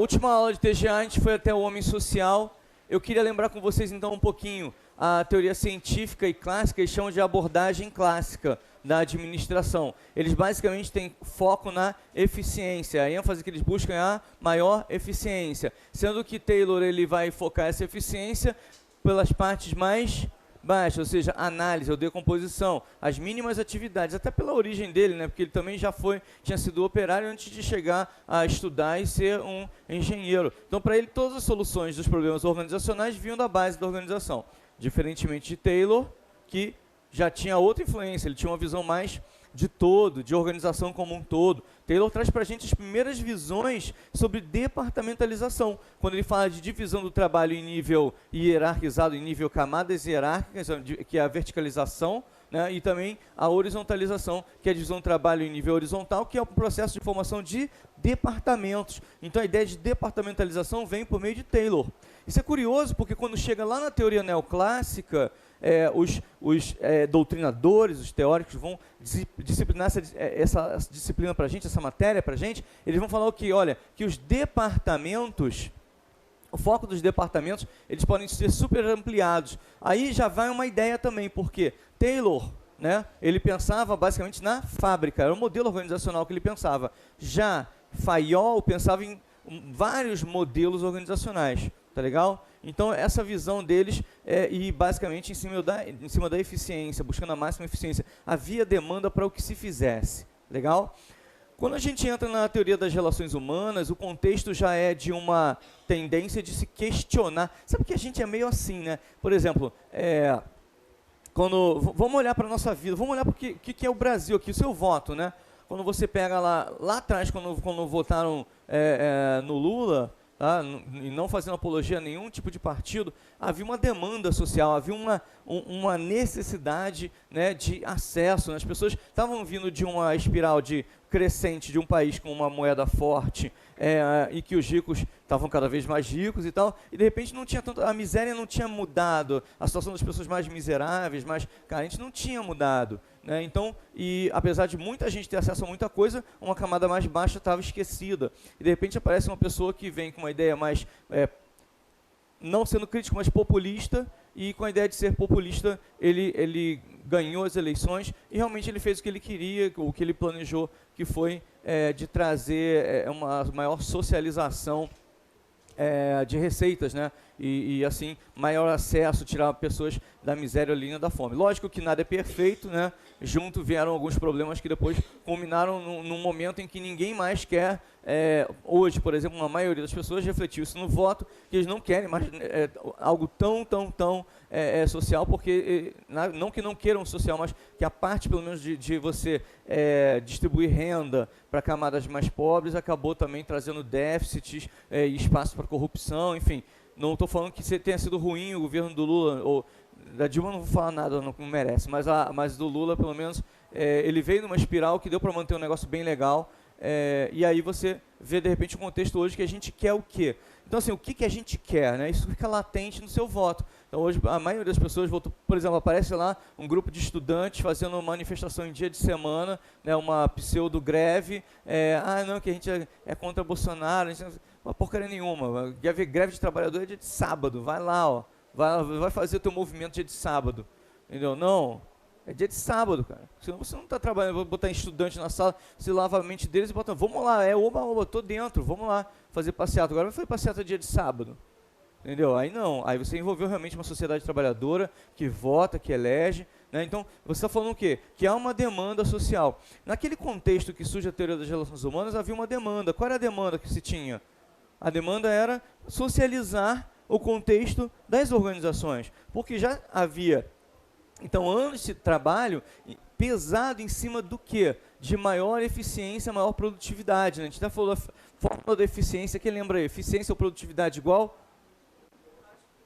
última aula de TGA a gente foi até o homem social. Eu queria lembrar com vocês então um pouquinho a teoria científica e clássica, eles chamam de abordagem clássica da administração. Eles basicamente têm foco na eficiência, a ênfase que eles buscam é a maior eficiência, sendo que Taylor ele vai focar essa eficiência pelas partes mais baixas, ou seja, análise ou decomposição, as mínimas atividades, até pela origem dele, né, porque ele também já tinha sido operário antes de chegar a estudar e ser um engenheiro. Então, para ele, todas as soluções dos problemas organizacionais vinham da base da organização, diferentemente de Taylor, que já tinha outra influência, ele tinha uma visão mais de todo, de organização como um todo. Taylor traz para a gente as primeiras visões sobre departamentalização, quando ele fala de divisão do trabalho em nível hierarquizado, em nível camadas hierárquicas, que é a verticalização, né, e também a horizontalização, que é a divisão do trabalho em nível horizontal, que é o processo de formação de departamentos. Então a ideia de departamentalização vem por meio de Taylor. Isso é curioso, porque quando chega lá na teoria neoclássica, os doutrinadores, os teóricos vão disciplinar essa disciplina para a gente, essa matéria para a gente, eles vão falar o que? Olha, que os departamentos, o foco dos departamentos, eles podem ser super ampliados. Aí já vai uma ideia também, porque Taylor, né, ele pensava basicamente na fábrica, era o modelo organizacional que ele pensava. Já Fayol pensava em vários modelos organizacionais, tá legal? Então, essa visão deles, e basicamente em cima da eficiência, buscando a máxima eficiência, havia demanda para o que se fizesse, legal? Quando a gente entra na teoria das relações humanas, o contexto já é de uma tendência de se questionar. Sabe que a gente é meio assim, né? Por exemplo, vamos olhar para a nossa vida, vamos olhar para o que é o Brasil aqui, o seu voto, né? Quando você pega lá atrás, quando votaram no Lula, tá? E não fazendo apologia a nenhum tipo de partido, havia uma demanda social, havia uma necessidade, né, de acesso, né? As pessoas estavam vindo de uma espiral crescente de um país com uma moeda forte, e que os ricos estavam cada vez mais ricos e tal, e de repente não tinha tanto, a miséria não tinha mudado, a situação das pessoas mais miseráveis, mais carentes, não tinha mudado, né? Então, e apesar de muita gente ter acesso a muita coisa, uma camada mais baixa estava esquecida, e de repente aparece uma pessoa que vem com uma ideia mais, não sendo crítico, mas populista, e com a ideia de ser populista, ele ganhou as eleições, e realmente ele fez o que ele queria, o que ele planejou, que foi de trazer uma maior socialização de receitas, né? E assim, maior acesso, tirar pessoas da miséria ou linha da fome. Lógico que nada é perfeito, né? Junto vieram alguns problemas que depois culminaram num momento em que ninguém mais quer, hoje, por exemplo, uma maioria das pessoas refletiu isso no voto, que eles não querem mais algo tão social, porque, não que não queiram social, mas que a parte, pelo menos, de você distribuir renda para camadas mais pobres, acabou também trazendo déficits e espaço para corrupção, enfim. Não estou falando que tenha sido ruim o governo do Lula, ou da Dilma não vou falar nada, não merece, mas do Lula, pelo menos, ele veio numa espiral que deu para manter um negócio bem legal, e aí você vê, de repente, o contexto hoje que a gente quer o quê? Então, assim, o que a gente quer, né? Isso fica latente no seu voto. Então, hoje, a maioria das pessoas votou, por exemplo, aparece lá um grupo de estudantes fazendo uma manifestação em dia de semana, né, uma pseudo-greve, não, que a gente é contra Bolsonaro, a gente uma porcaria nenhuma, greve de trabalhador é dia de sábado, vai lá, ó, vai fazer o teu movimento dia de sábado, entendeu? Não, é dia de sábado, cara, senão você não está trabalhando, vou botar estudante na sala, se lava a mente deles e bota, vamos lá, oba, tô dentro, vamos lá, fazer passeata, agora vai fazer passeata dia de sábado, entendeu? Aí não, aí você envolveu realmente uma sociedade trabalhadora, que vota, que elege, né? Então, você está falando o quê? Que há uma demanda social. Naquele contexto que surge a teoria das relações humanas, havia uma demanda. Qual era a demanda que se tinha? A demanda era socializar o contexto das organizações, porque já havia, então, anos de trabalho pesado em cima do quê? De maior eficiência, maior produtividade, né? A gente já falou da fórmula da eficiência, quem lembra aí? Eficiência ou produtividade igual?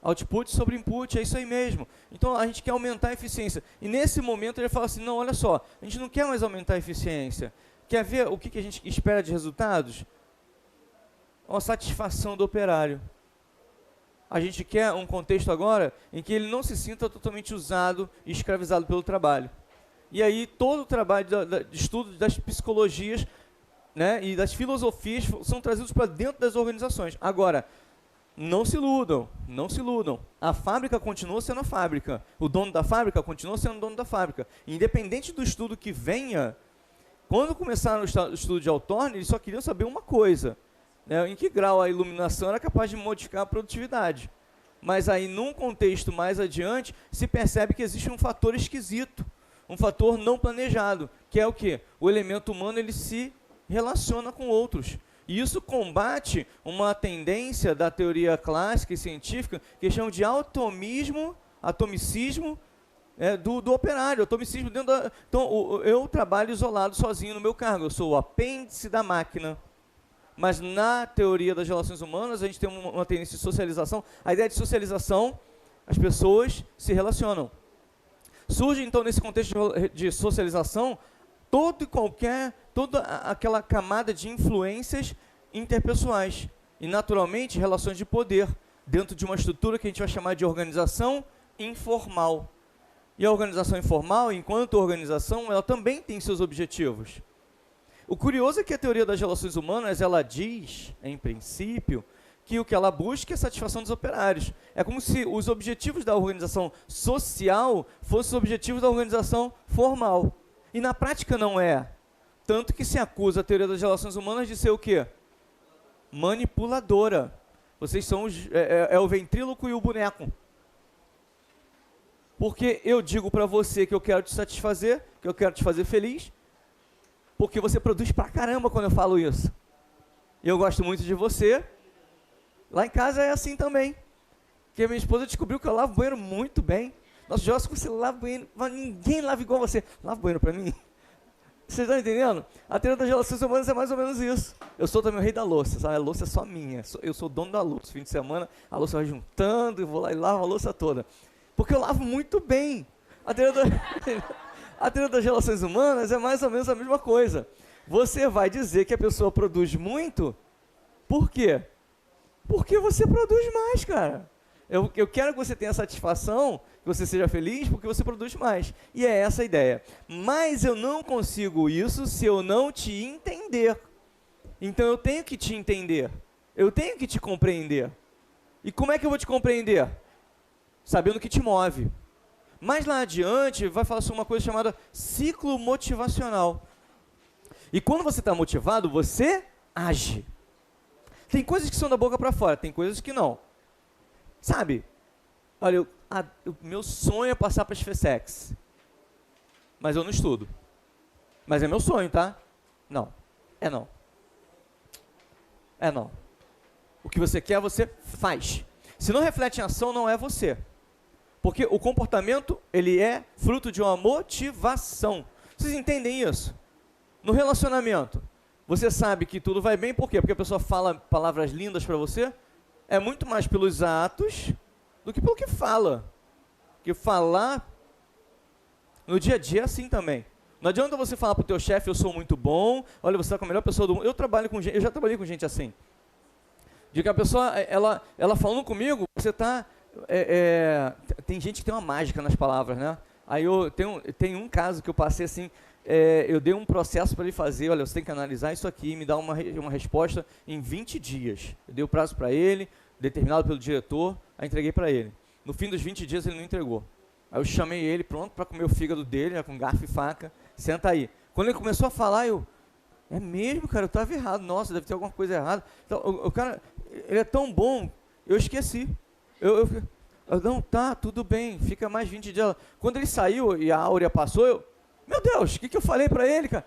Output sobre input, é isso aí mesmo. Então, a gente quer aumentar a eficiência. E nesse momento, ele fala assim, não, olha só, a gente não quer mais aumentar a eficiência. Quer ver o que a gente espera de resultados? Uma satisfação do operário. A gente quer um contexto agora em que ele não se sinta totalmente usado e escravizado pelo trabalho. E aí todo o trabalho de estudo das psicologias né, e das filosofias são trazidos para dentro das organizações. Agora, não se iludam, não se iludam. A fábrica continua sendo a fábrica. O dono da fábrica continua sendo o dono da fábrica. Independente do estudo que venha, quando começaram o estudo de Hawthorne, eles só queriam saber uma coisa, né, em que grau a iluminação era capaz de modificar a produtividade. Mas aí, num contexto mais adiante, se percebe que existe um fator esquisito, um fator não planejado, que é o quê? O elemento humano, ele se relaciona com outros. E isso combate uma tendência da teoria clássica e científica que chamam de atomicismo do operário, atomicismo dentro da... Então, eu trabalho isolado, sozinho no meu cargo, eu sou o apêndice da máquina. Mas na teoria das relações humanas, a gente tem uma tendência de socialização. A ideia de socialização, as pessoas se relacionam. Surge, então, nesse contexto de socialização, toda aquela camada de influências interpessoais. E, naturalmente, relações de poder, dentro de uma estrutura que a gente vai chamar de organização informal. E a organização informal, enquanto organização, ela também tem seus objetivos. O curioso é que a teoria das relações humanas, ela diz, em princípio, que o que ela busca é a satisfação dos operários. É como se os objetivos da organização social fossem os objetivos da organização formal. E na prática não é. Tanto que se acusa a teoria das relações humanas de ser o quê? Manipuladora. Vocês são o ventríloco e o boneco. Porque eu digo para você que eu quero te satisfazer, que eu quero te fazer feliz, porque você produz pra caramba quando eu falo isso. E eu gosto muito de você. Lá em casa é assim também. Porque minha esposa descobriu que eu lavo o banheiro muito bem. Nossa, Jossa, você lava o banheiro, ninguém lava igual você. Lava o banheiro pra mim. Vocês estão entendendo? A teoria das relações humanas é mais ou menos isso. Eu sou também o rei da louça, sabe? A louça é só minha. Eu sou o dono da louça. Fim de semana, a louça vai juntando, eu vou lá e lavo a louça toda. Porque eu lavo muito bem. A teoria das relações humanas é mais ou menos a mesma coisa. Você vai dizer que a pessoa produz muito, por quê? Porque você produz mais, cara. Eu quero que você tenha satisfação, que você seja feliz, porque você produz mais. E é essa a ideia. Mas eu não consigo isso se eu não te entender. Então eu tenho que te entender. Eu tenho que te compreender. E como é que eu vou te compreender? Sabendo o que te move. Mais lá adiante, vai falar sobre uma coisa chamada ciclo motivacional. E quando você está motivado, você age. Tem coisas que são da boca para fora, tem coisas que não. Sabe? Olha, o meu sonho é passar para as FESEX. Mas eu não estudo. Mas é meu sonho, tá? Não. É não. É não. O que você quer, você faz. Se não reflete em ação, não é você. Porque o comportamento, ele é fruto de uma motivação. Vocês entendem isso? No relacionamento, você sabe que tudo vai bem, por quê? Porque a pessoa fala palavras lindas para você, é muito mais pelos atos do que pelo que fala. Porque falar, no dia a dia é assim também. Não adianta você falar para o teu chefe, eu sou muito bom, olha, você está com a melhor pessoa do mundo. Eu já trabalhei com gente assim. De que a pessoa, ela falando comigo, você está... tem gente que tem uma mágica nas palavras, né? Aí tem um caso que eu passei assim, eu dei um processo para ele fazer, olha, você tem que analisar isso aqui e me dar uma resposta em 20 dias. Eu dei o prazo para ele, determinado pelo diretor, aí entreguei para ele. No fim dos 20 dias ele não entregou. Aí eu chamei ele, pronto, para comer o fígado dele, né, com garfo e faca, senta aí. Quando ele começou a falar, é mesmo, cara, eu estava errado, nossa, deve ter alguma coisa errada. Então, o cara, ele é tão bom, eu esqueci. Não, tá, tudo bem, fica mais 20 dias. Quando ele saiu e a áurea passou, meu Deus, o que eu falei pra ele, cara?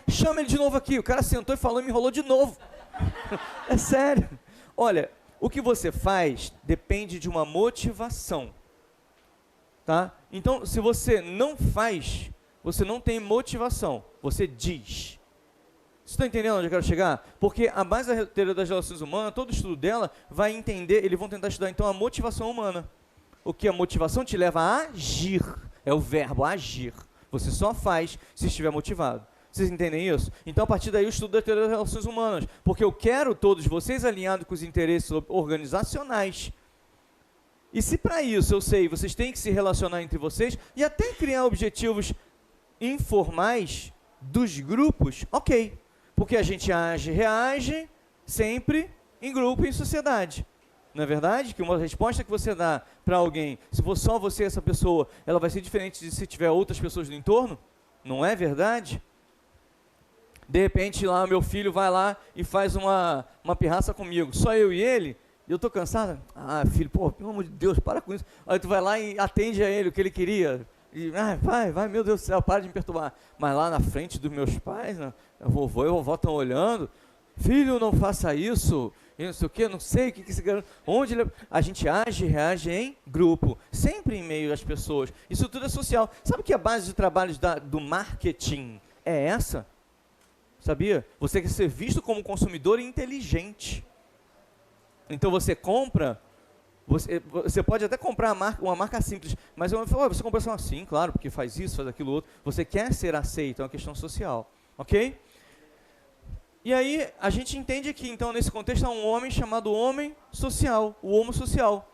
Chama ele de novo aqui. O cara sentou e falou e me enrolou de novo. É sério. Olha, o que você faz depende de uma motivação. Tá? Então, se você não faz, você não tem motivação. Você diz. Você está entendendo onde eu quero chegar? Porque a base da teoria das relações humanas, todo estudo dela vai entender, eles vão tentar estudar então a motivação humana. O que a motivação te leva a agir. É o verbo agir. Você só faz se estiver motivado. Vocês entendem isso? Então, a partir daí, eu estudo a teoria das relações humanas. Porque eu quero todos vocês alinhados com os interesses organizacionais. E se para isso, eu sei, vocês têm que se relacionar entre vocês e até criar objetivos informais dos grupos, ok. Porque a gente age e reage sempre em grupo e em sociedade. Não é verdade? Que uma resposta que você dá para alguém, se for só você e essa pessoa, ela vai ser diferente de se tiver outras pessoas no entorno? Não é verdade? De repente, lá, meu filho vai lá e faz uma pirraça comigo. Só eu e ele, e eu tô cansado. Ah, filho, pô, pelo amor de Deus, para com isso. Aí tu vai lá e atende a ele o que ele queria. E, vai, meu Deus do céu, para de me perturbar. Mas lá na frente dos meus pais, né, o vovô e a vovó estão olhando. Filho, não faça isso. E não sei o que, não sei o que esse garoto... Onde ele... A gente age e reage em grupo. Sempre em meio às pessoas. Isso tudo é social. Sabe que a base de trabalhos do marketing é essa? Sabia? Você quer ser visto como consumidor inteligente. Então você compra, você pode até comprar uma marca simples, mas você compra só assim, claro, porque faz isso, faz aquilo outro. Você quer ser aceito, é uma questão social, ok? E aí a gente entende que, então, nesse contexto, há um homem chamado homem social, o homo social.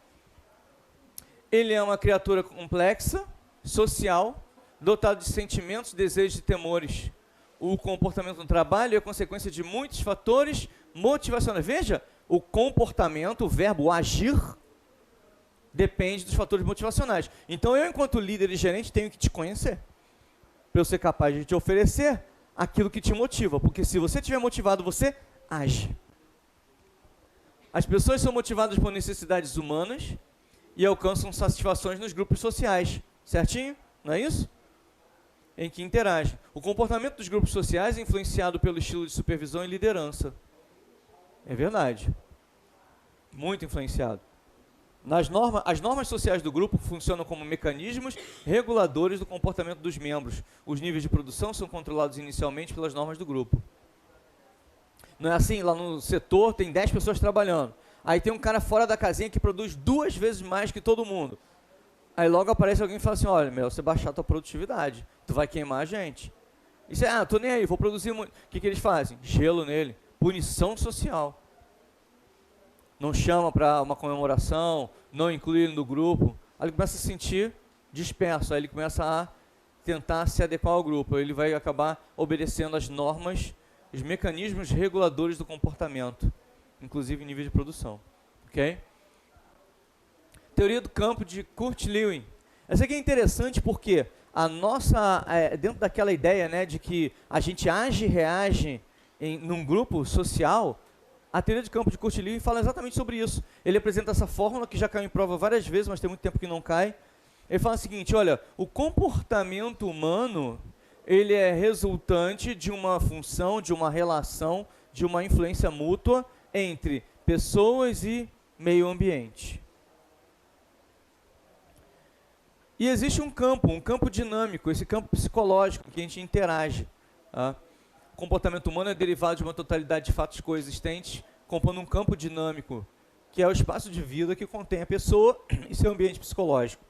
Ele é uma criatura complexa, social, dotado de sentimentos, desejos e temores. O comportamento no trabalho é consequência de muitos fatores motivacionais. Veja, o comportamento, o verbo agir, depende dos fatores motivacionais. Então, eu, enquanto líder e gerente, tenho que te conhecer, para eu ser capaz de te oferecer aquilo que te motiva. Porque se você estiver motivado, você age. As pessoas são motivadas por necessidades humanas e alcançam satisfações nos grupos sociais. Certinho? Não é isso? Em que interagem. O comportamento dos grupos sociais é influenciado pelo estilo de supervisão e liderança. É verdade. Muito influenciado. As normas sociais do grupo funcionam como mecanismos reguladores do comportamento dos membros. Os níveis de produção são controlados inicialmente pelas normas do grupo. Não é assim? Lá no setor tem 10 pessoas trabalhando. Aí tem um cara fora da casinha que produz 2 vezes mais que todo mundo. Aí logo aparece alguém e fala assim, olha, melhor você baixar a tua produtividade, tu vai queimar a gente. Isso é, tô nem aí, vou produzir muito. O que eles fazem? Gelo nele, punição social. Não chama para uma comemoração, não inclui ele no grupo. Aí ele começa a se sentir disperso, aí ele começa a tentar se adequar ao grupo. Aí ele vai acabar obedecendo as normas, os mecanismos reguladores do comportamento, inclusive em nível de produção. Ok? Teoria do campo de Kurt Lewin. Essa aqui é interessante porque a nossa, dentro daquela ideia, né, de que a gente age e reage num grupo social, a teoria de campo de Kurt Lewin fala exatamente sobre isso. Ele apresenta essa fórmula que já caiu em prova várias vezes, mas tem muito tempo que não cai. Ele fala o seguinte, olha, o comportamento humano, ele é resultante de uma função, de uma relação, de uma influência mútua entre pessoas e meio ambiente. E existe um campo dinâmico, esse campo psicológico que a gente interage. Tá? O comportamento humano é derivado de uma totalidade de fatos coexistentes, compondo um campo dinâmico, que é o espaço de vida que contém a pessoa e seu ambiente psicológico.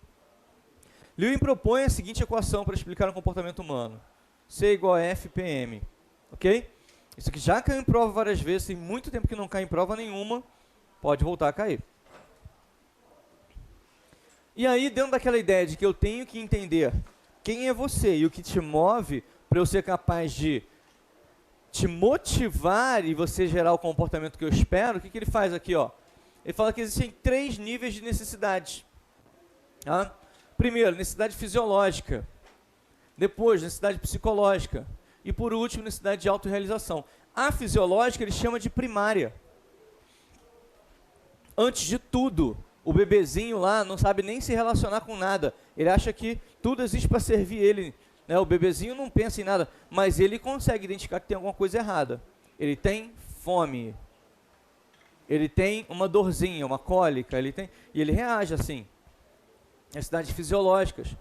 Lewin propõe a seguinte equação para explicar o comportamento humano. C igual a F PM. Ok? Isso aqui já caiu em prova várias vezes, tem muito tempo que não cai em prova nenhuma, pode voltar a cair. E aí, dentro daquela ideia de que eu tenho que entender quem é você e o que te move para eu ser capaz de te motivar e você gerar o comportamento que eu espero, o que ele faz aqui? Ó? Ele fala que existem 3 níveis de necessidade. Tá? Primeiro, necessidade fisiológica. Depois, necessidade psicológica. E por último, necessidade de autorrealização. A fisiológica ele chama de primária. Antes de tudo, o bebezinho lá não sabe nem se relacionar com nada. Ele acha que tudo existe para servir ele. Né? O bebezinho não pensa em nada, mas ele consegue identificar que tem alguma coisa errada. Ele tem fome. Ele tem uma dorzinha, uma cólica. E ele reage assim. Necessidades fisiológicas.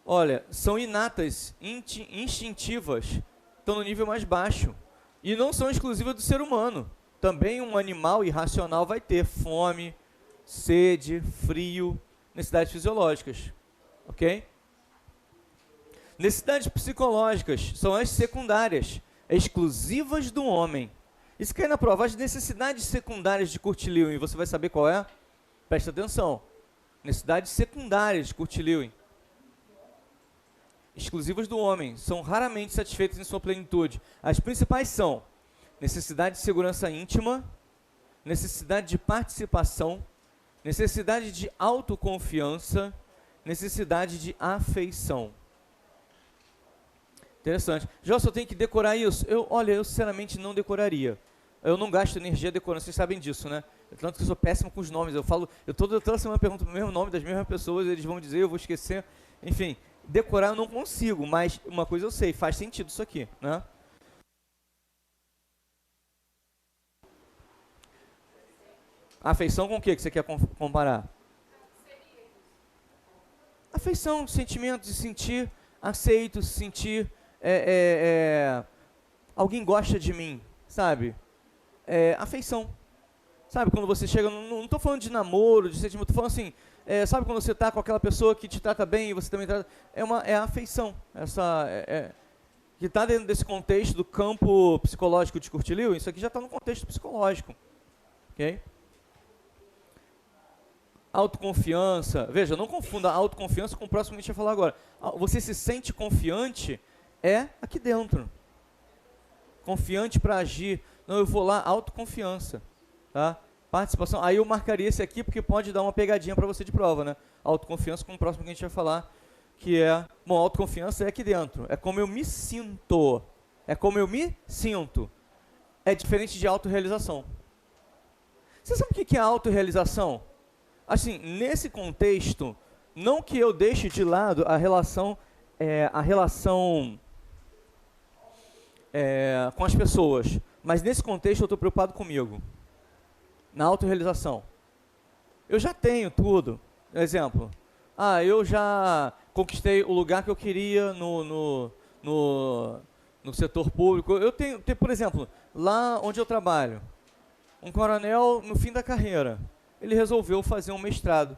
Olha, são inatas, instintivas. Estão no nível mais baixo. E não são exclusivas do ser humano. Também um animal irracional vai ter fome, sede, frio, necessidades fisiológicas, ok? Necessidades psicológicas são as secundárias, exclusivas do homem. Isso cai na prova. As necessidades secundárias de Kurt Lewin, você vai saber qual é? Presta atenção. Necessidades secundárias de Kurt Lewin. exclusivas do homem, são raramente satisfeitas em sua plenitude. As principais são necessidade de segurança íntima, necessidade de participação, necessidade de autoconfiança, necessidade de afeição. Interessante. Jossa, eu tenho que decorar isso? Olha, eu sinceramente não decoraria. Eu não gasto energia decorando, vocês sabem disso, né? Tanto que eu sou péssimo com os nomes. Toda semana eu pergunto o mesmo nome das mesmas pessoas, eles vão dizer, eu vou esquecer. Enfim, decorar eu não consigo, mas uma coisa eu sei, faz sentido isso aqui, né? Afeição com o que você quer comparar? Afeição, sentimento de sentir aceito, se sentir alguém gosta de mim, sabe? Afeição. Sabe, quando você chega, não estou falando de namoro, de sentimento, estou falando assim, sabe quando você está com aquela pessoa que te trata bem e você também trata, é a afeição, que está dentro desse contexto do campo psicológico de Curtilil, isso aqui já está no contexto psicológico, ok? Autoconfiança, veja, não confunda a autoconfiança com o próximo que a gente vai falar agora. Você se sente confiante, aqui dentro. Confiante para agir. Não, eu vou lá, autoconfiança. Tá? Participação, aí eu marcaria esse aqui porque pode dar uma pegadinha para você de prova, né? Autoconfiança com o próximo que a gente vai falar, que autoconfiança é aqui dentro. É como eu me sinto. É como eu me sinto. É diferente de autorrealização. Você sabe o que é autorrealização? Assim, nesse contexto, não que eu deixe de lado a relação com as pessoas, mas nesse contexto eu estou preocupado comigo, na autorrealização. Eu já tenho tudo. Exemplo, eu já conquistei o lugar que eu queria no setor público. Eu tenho, por exemplo, lá onde eu trabalho, um coronel no fim da carreira, ele resolveu fazer um mestrado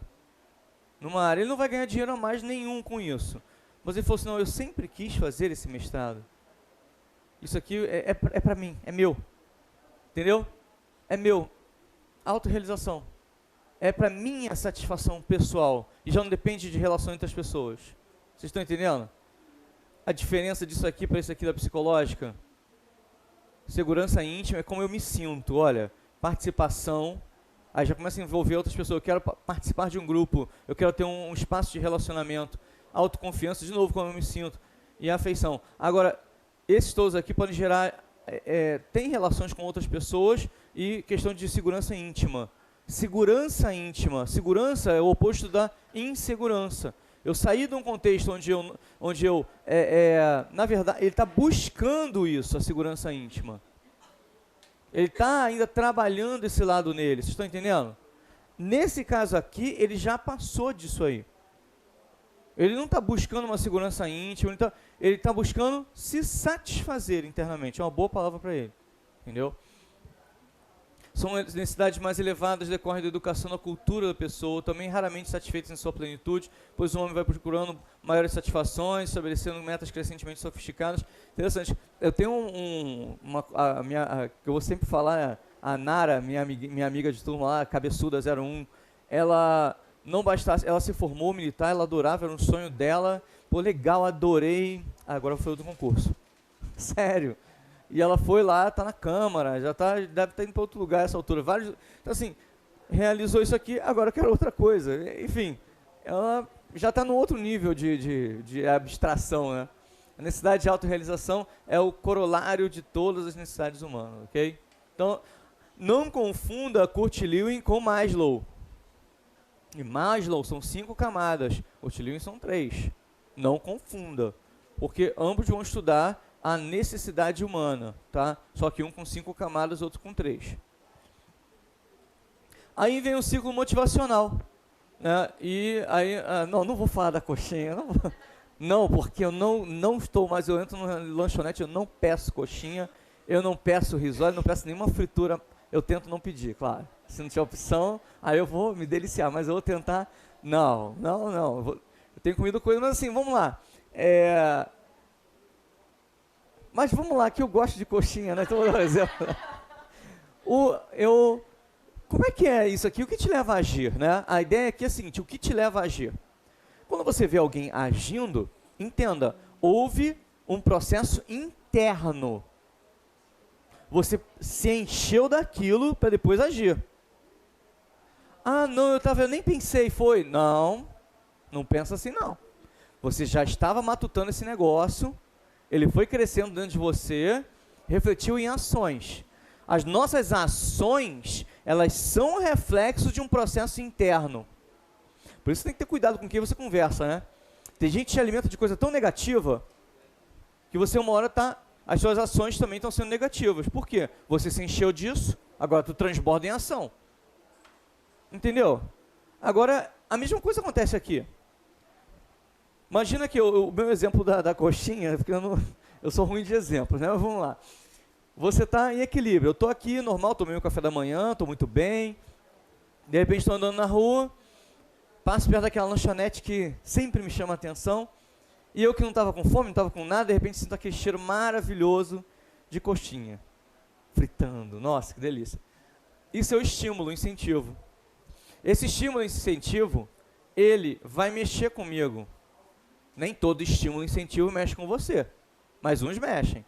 numa área. Ele não vai ganhar dinheiro a mais nenhum com isso. Mas ele falou assim, não, eu sempre quis fazer esse mestrado. Isso aqui é para mim, é meu. Entendeu? É meu. Autorrealização. É para minha satisfação pessoal. E já não depende de relação entre as pessoas. Vocês estão entendendo? A diferença disso aqui para isso aqui da psicológica? Segurança íntima é como eu me sinto. Olha, participação. Aí já começa a envolver outras pessoas. Eu quero participar de um grupo. Eu quero ter um espaço de relacionamento. Autoconfiança, de novo, como eu me sinto. E afeição. Agora, esses todos aqui podem gerar... tem relações com outras pessoas e questão de segurança íntima. Segurança íntima. Segurança é o oposto da insegurança. Eu saí de um contexto onde eu na verdade, ele está buscando isso, a segurança íntima. Ele está ainda trabalhando esse lado nele. Vocês estão entendendo? Nesse caso aqui, ele já passou disso aí. Ele não está buscando uma segurança íntima, ele está buscando se satisfazer internamente. É uma boa palavra para ele. Entendeu? São necessidades mais elevadas, decorrem da educação, da cultura da pessoa, também raramente satisfeitas em sua plenitude, pois o homem vai procurando maiores satisfações, estabelecendo metas crescentemente sofisticadas. Interessante. Eu tenho que eu vou sempre falar, a Nara, minha amiga de turma lá, cabeçuda 01, ela não bastasse, ela se formou militar, ela adorava, era um sonho dela, pô, legal, adorei, agora foi do concurso. Sério. E ela foi lá, está na Câmara, deve estar indo para outro lugar a essa altura. Então, assim, realizou isso aqui, agora quer outra coisa. Enfim, ela já está no outro nível de abstração, né? A necessidade de autorrealização é o corolário de todas as necessidades humanas, ok? Então, não confunda Kurt-Lewin com Maslow. E Maslow são 5 camadas, Kurt-Lewin são 3. Não confunda, porque ambos vão estudar a necessidade humana, tá? Só que um com 5 camadas, outro com 3. Aí vem o ciclo motivacional, né? E aí, não vou falar da coxinha, não, porque eu não estou mais, eu entro na lanchonete, eu não peço coxinha, eu não peço risole, não peço nenhuma fritura, eu tento não pedir, claro. Se não tiver opção, aí eu vou me deliciar, mas eu vou tentar, não, eu tenho comido coisa, mas assim, vamos lá. Mas vamos lá, que eu gosto de coxinha, né? Então, vou dar um exemplo. Como é que é isso aqui? O que te leva a agir, né? A ideia aqui é a seguinte, o que te leva a agir? Quando você vê alguém agindo, entenda, Houve um processo interno. Você se encheu daquilo para depois agir. Ah, não, eu nem pensei, foi. Não, não pensa assim não. Você já estava matutando esse negócio, ele foi crescendo dentro de você, refletiu em ações. As nossas ações, elas são reflexo de um processo interno. Por isso tem que ter cuidado com quem você conversa, né? Tem gente que se alimenta de coisa tão negativa, que você uma hora as suas ações também estão sendo negativas. Por quê? Você se encheu disso, agora tu transborda em ação. Entendeu? Agora, a mesma coisa acontece aqui. Imagina que o meu exemplo da coxinha, porque eu sou ruim de exemplos, né? Mas vamos lá. Você está em equilíbrio. Eu estou aqui, normal, tomei meu café da manhã, estou muito bem. De repente estou andando na rua, passo perto daquela lanchonete que sempre me chama a atenção. E eu que não estava com fome, não estava com nada, de repente sinto aquele cheiro maravilhoso de coxinha. Fritando. Nossa, que delícia. Isso é o estímulo, o incentivo. Esse estímulo e incentivo, ele vai mexer comigo. Nem todo estímulo e incentivo mexe com você, mas uns mexem.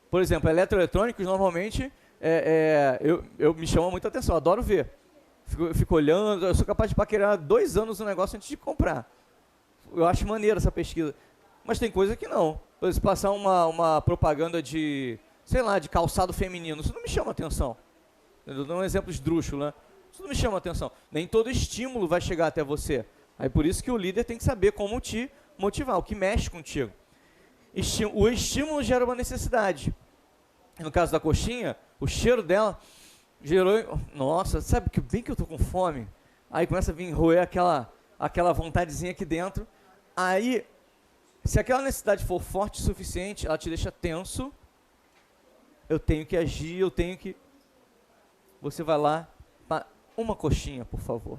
Por exemplo, eletroeletrônicos, normalmente, eu me chama muita atenção, eu adoro ver. Fico olhando, eu sou capaz de paquerar 2 anos no negócio antes de comprar. Eu acho maneiro essa pesquisa. Mas tem coisa que não. Por exemplo, passar uma propaganda de, sei lá, de calçado feminino, isso não me chama atenção. Eu dou um exemplo esdrúxulo, né? Isso não me chama atenção. Nem todo estímulo vai chegar até você. Aí por isso que o líder tem que saber como te motivar, o que mexe contigo. O estímulo gera uma necessidade. No caso da coxinha, o cheiro dela gerou... Nossa, sabe que bem que eu tô com fome? Aí começa a vir roer aquela vontadezinha aqui dentro. Aí, se aquela necessidade for forte o suficiente, ela te deixa tenso. Eu tenho que agir, eu tenho que... Você vai lá... Uma coxinha, por favor.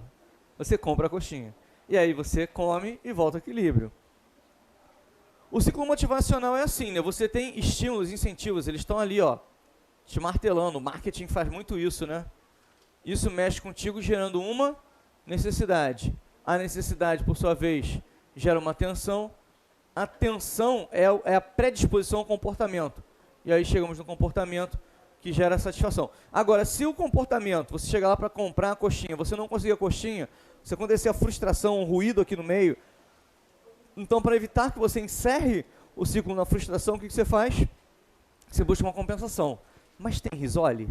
Você compra a coxinha. E aí você come e volta ao equilíbrio. O ciclo motivacional é assim, né? Você tem estímulos, incentivos, eles estão ali, ó, te martelando. O marketing faz muito isso, né? Isso mexe contigo gerando uma necessidade. A necessidade, por sua vez, gera uma tensão. A tensão é a predisposição ao comportamento. E aí chegamos no comportamento que gera satisfação. Agora, se o comportamento, você chegar lá para comprar a coxinha, você não conseguir a coxinha, se acontecer a frustração, um ruído aqui no meio, então para evitar que você encerre o ciclo na frustração, o que você faz? Você busca uma compensação. Mas tem risole?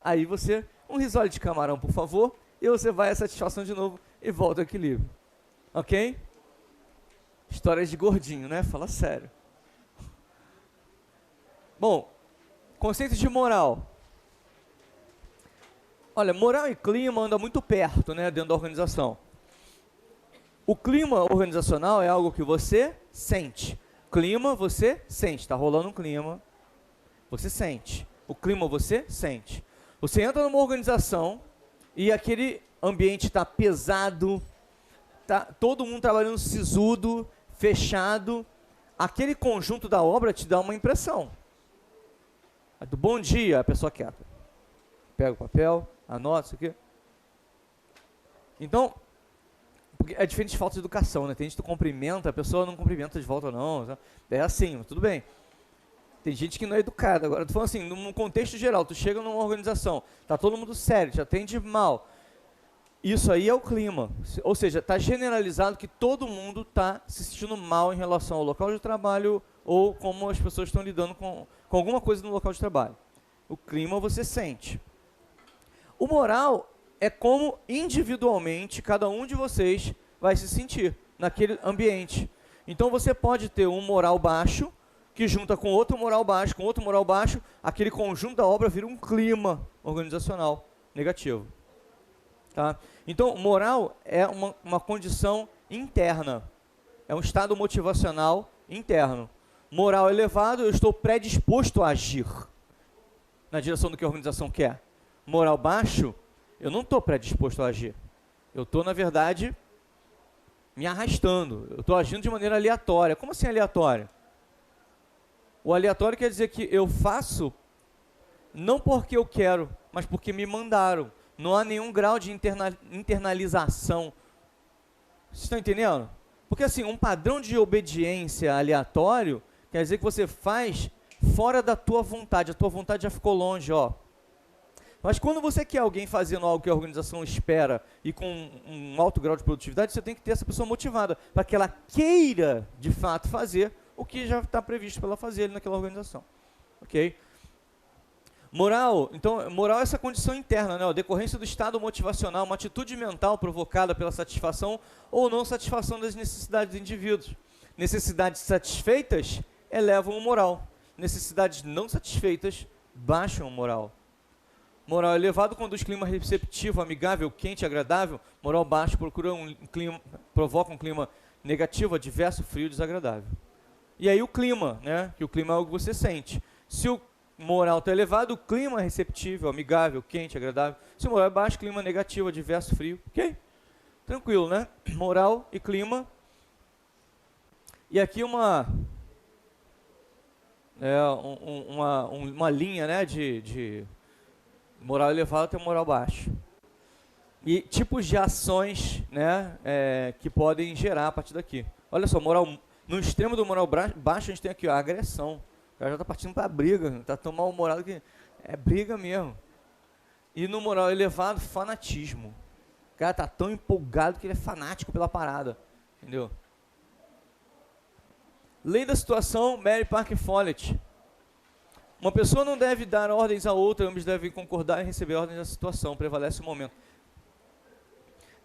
Aí você, um risole de camarão, por favor, e você vai à satisfação de novo e volta ao equilíbrio. Ok? Histórias de gordinho, né? Fala sério. Bom, conceito de moral. Olha, moral e clima andam muito perto, né, dentro da organização. O clima organizacional é algo que você sente. Clima, você sente. Está rolando um clima, você sente. O clima, você sente. Você entra numa organização e aquele ambiente está pesado, tá todo mundo trabalhando sisudo, fechado. Aquele conjunto da obra te dá uma impressão. Do bom dia, a pessoa quieta. Pega o papel, anota isso aqui. Então, é diferente de falta de educação, né? Tem gente que cumprimenta, a pessoa não cumprimenta de volta não. É assim, tudo bem. Tem gente que não é educada. Agora, tô falando assim, num contexto geral, tu chega numa organização, tá todo mundo sério, te atende mal. Isso aí é o clima. Ou seja, está generalizado que todo mundo está se sentindo mal em relação ao local de trabalho ou como as pessoas estão lidando com alguma coisa no local de trabalho. O clima você sente. O moral é como individualmente cada um de vocês vai se sentir naquele ambiente. Então você pode ter um moral baixo, que junta com outro moral baixo, aquele conjunto da obra vira um clima organizacional negativo. Tá? Então, moral é uma condição interna, é um estado motivacional interno. Moral elevado, eu estou predisposto a agir na direção do que a organização quer. Moral baixo, eu não estou predisposto a agir. Eu estou, na verdade, me arrastando. Eu estou agindo de maneira aleatória. Como assim aleatória? O aleatório quer dizer que eu faço não porque eu quero, mas porque me mandaram. Não há nenhum grau de internalização. Vocês estão entendendo? Porque assim, um padrão de obediência aleatório quer dizer que você faz fora da tua vontade. A tua vontade já ficou longe, ó. Mas quando você quer alguém fazendo algo que a organização espera e com um alto grau de produtividade, você tem que ter essa pessoa motivada para que ela queira, de fato, fazer o que já está previsto para ela fazer ali naquela organização. Ok? Moral, então, moral é essa condição interna, né? A decorrência do estado motivacional, uma atitude mental provocada pela satisfação ou não satisfação das necessidades dos indivíduos. Necessidades satisfeitas elevam o moral. Necessidades não satisfeitas baixam o moral. Moral elevado conduz clima receptivo, amigável, quente, agradável. Moral baixo provoca um clima negativo, adverso, frio, desagradável. E aí o clima, né? Que o clima é algo que você sente. Se o moral está elevado, o clima é receptível, amigável, quente, agradável. Se o moral é baixo, clima negativo, adverso, frio. Ok? Tranquilo, né? Moral e clima. E aqui uma linha, né, de moral elevado até moral baixo. E tipos de ações, né, que podem gerar a partir daqui. Olha só, no extremo do moral baixo a gente tem aqui ó, a agressão. O cara já está partindo para a briga, está tão mal-humorado que é briga mesmo. E no moral elevado, fanatismo. O cara está tão empolgado que ele é fanático pela parada. Entendeu? Lei da situação, Mary Parker Follett. Uma pessoa não deve dar ordens a outra, ambos devem concordar em receber ordens da situação, prevalece o momento.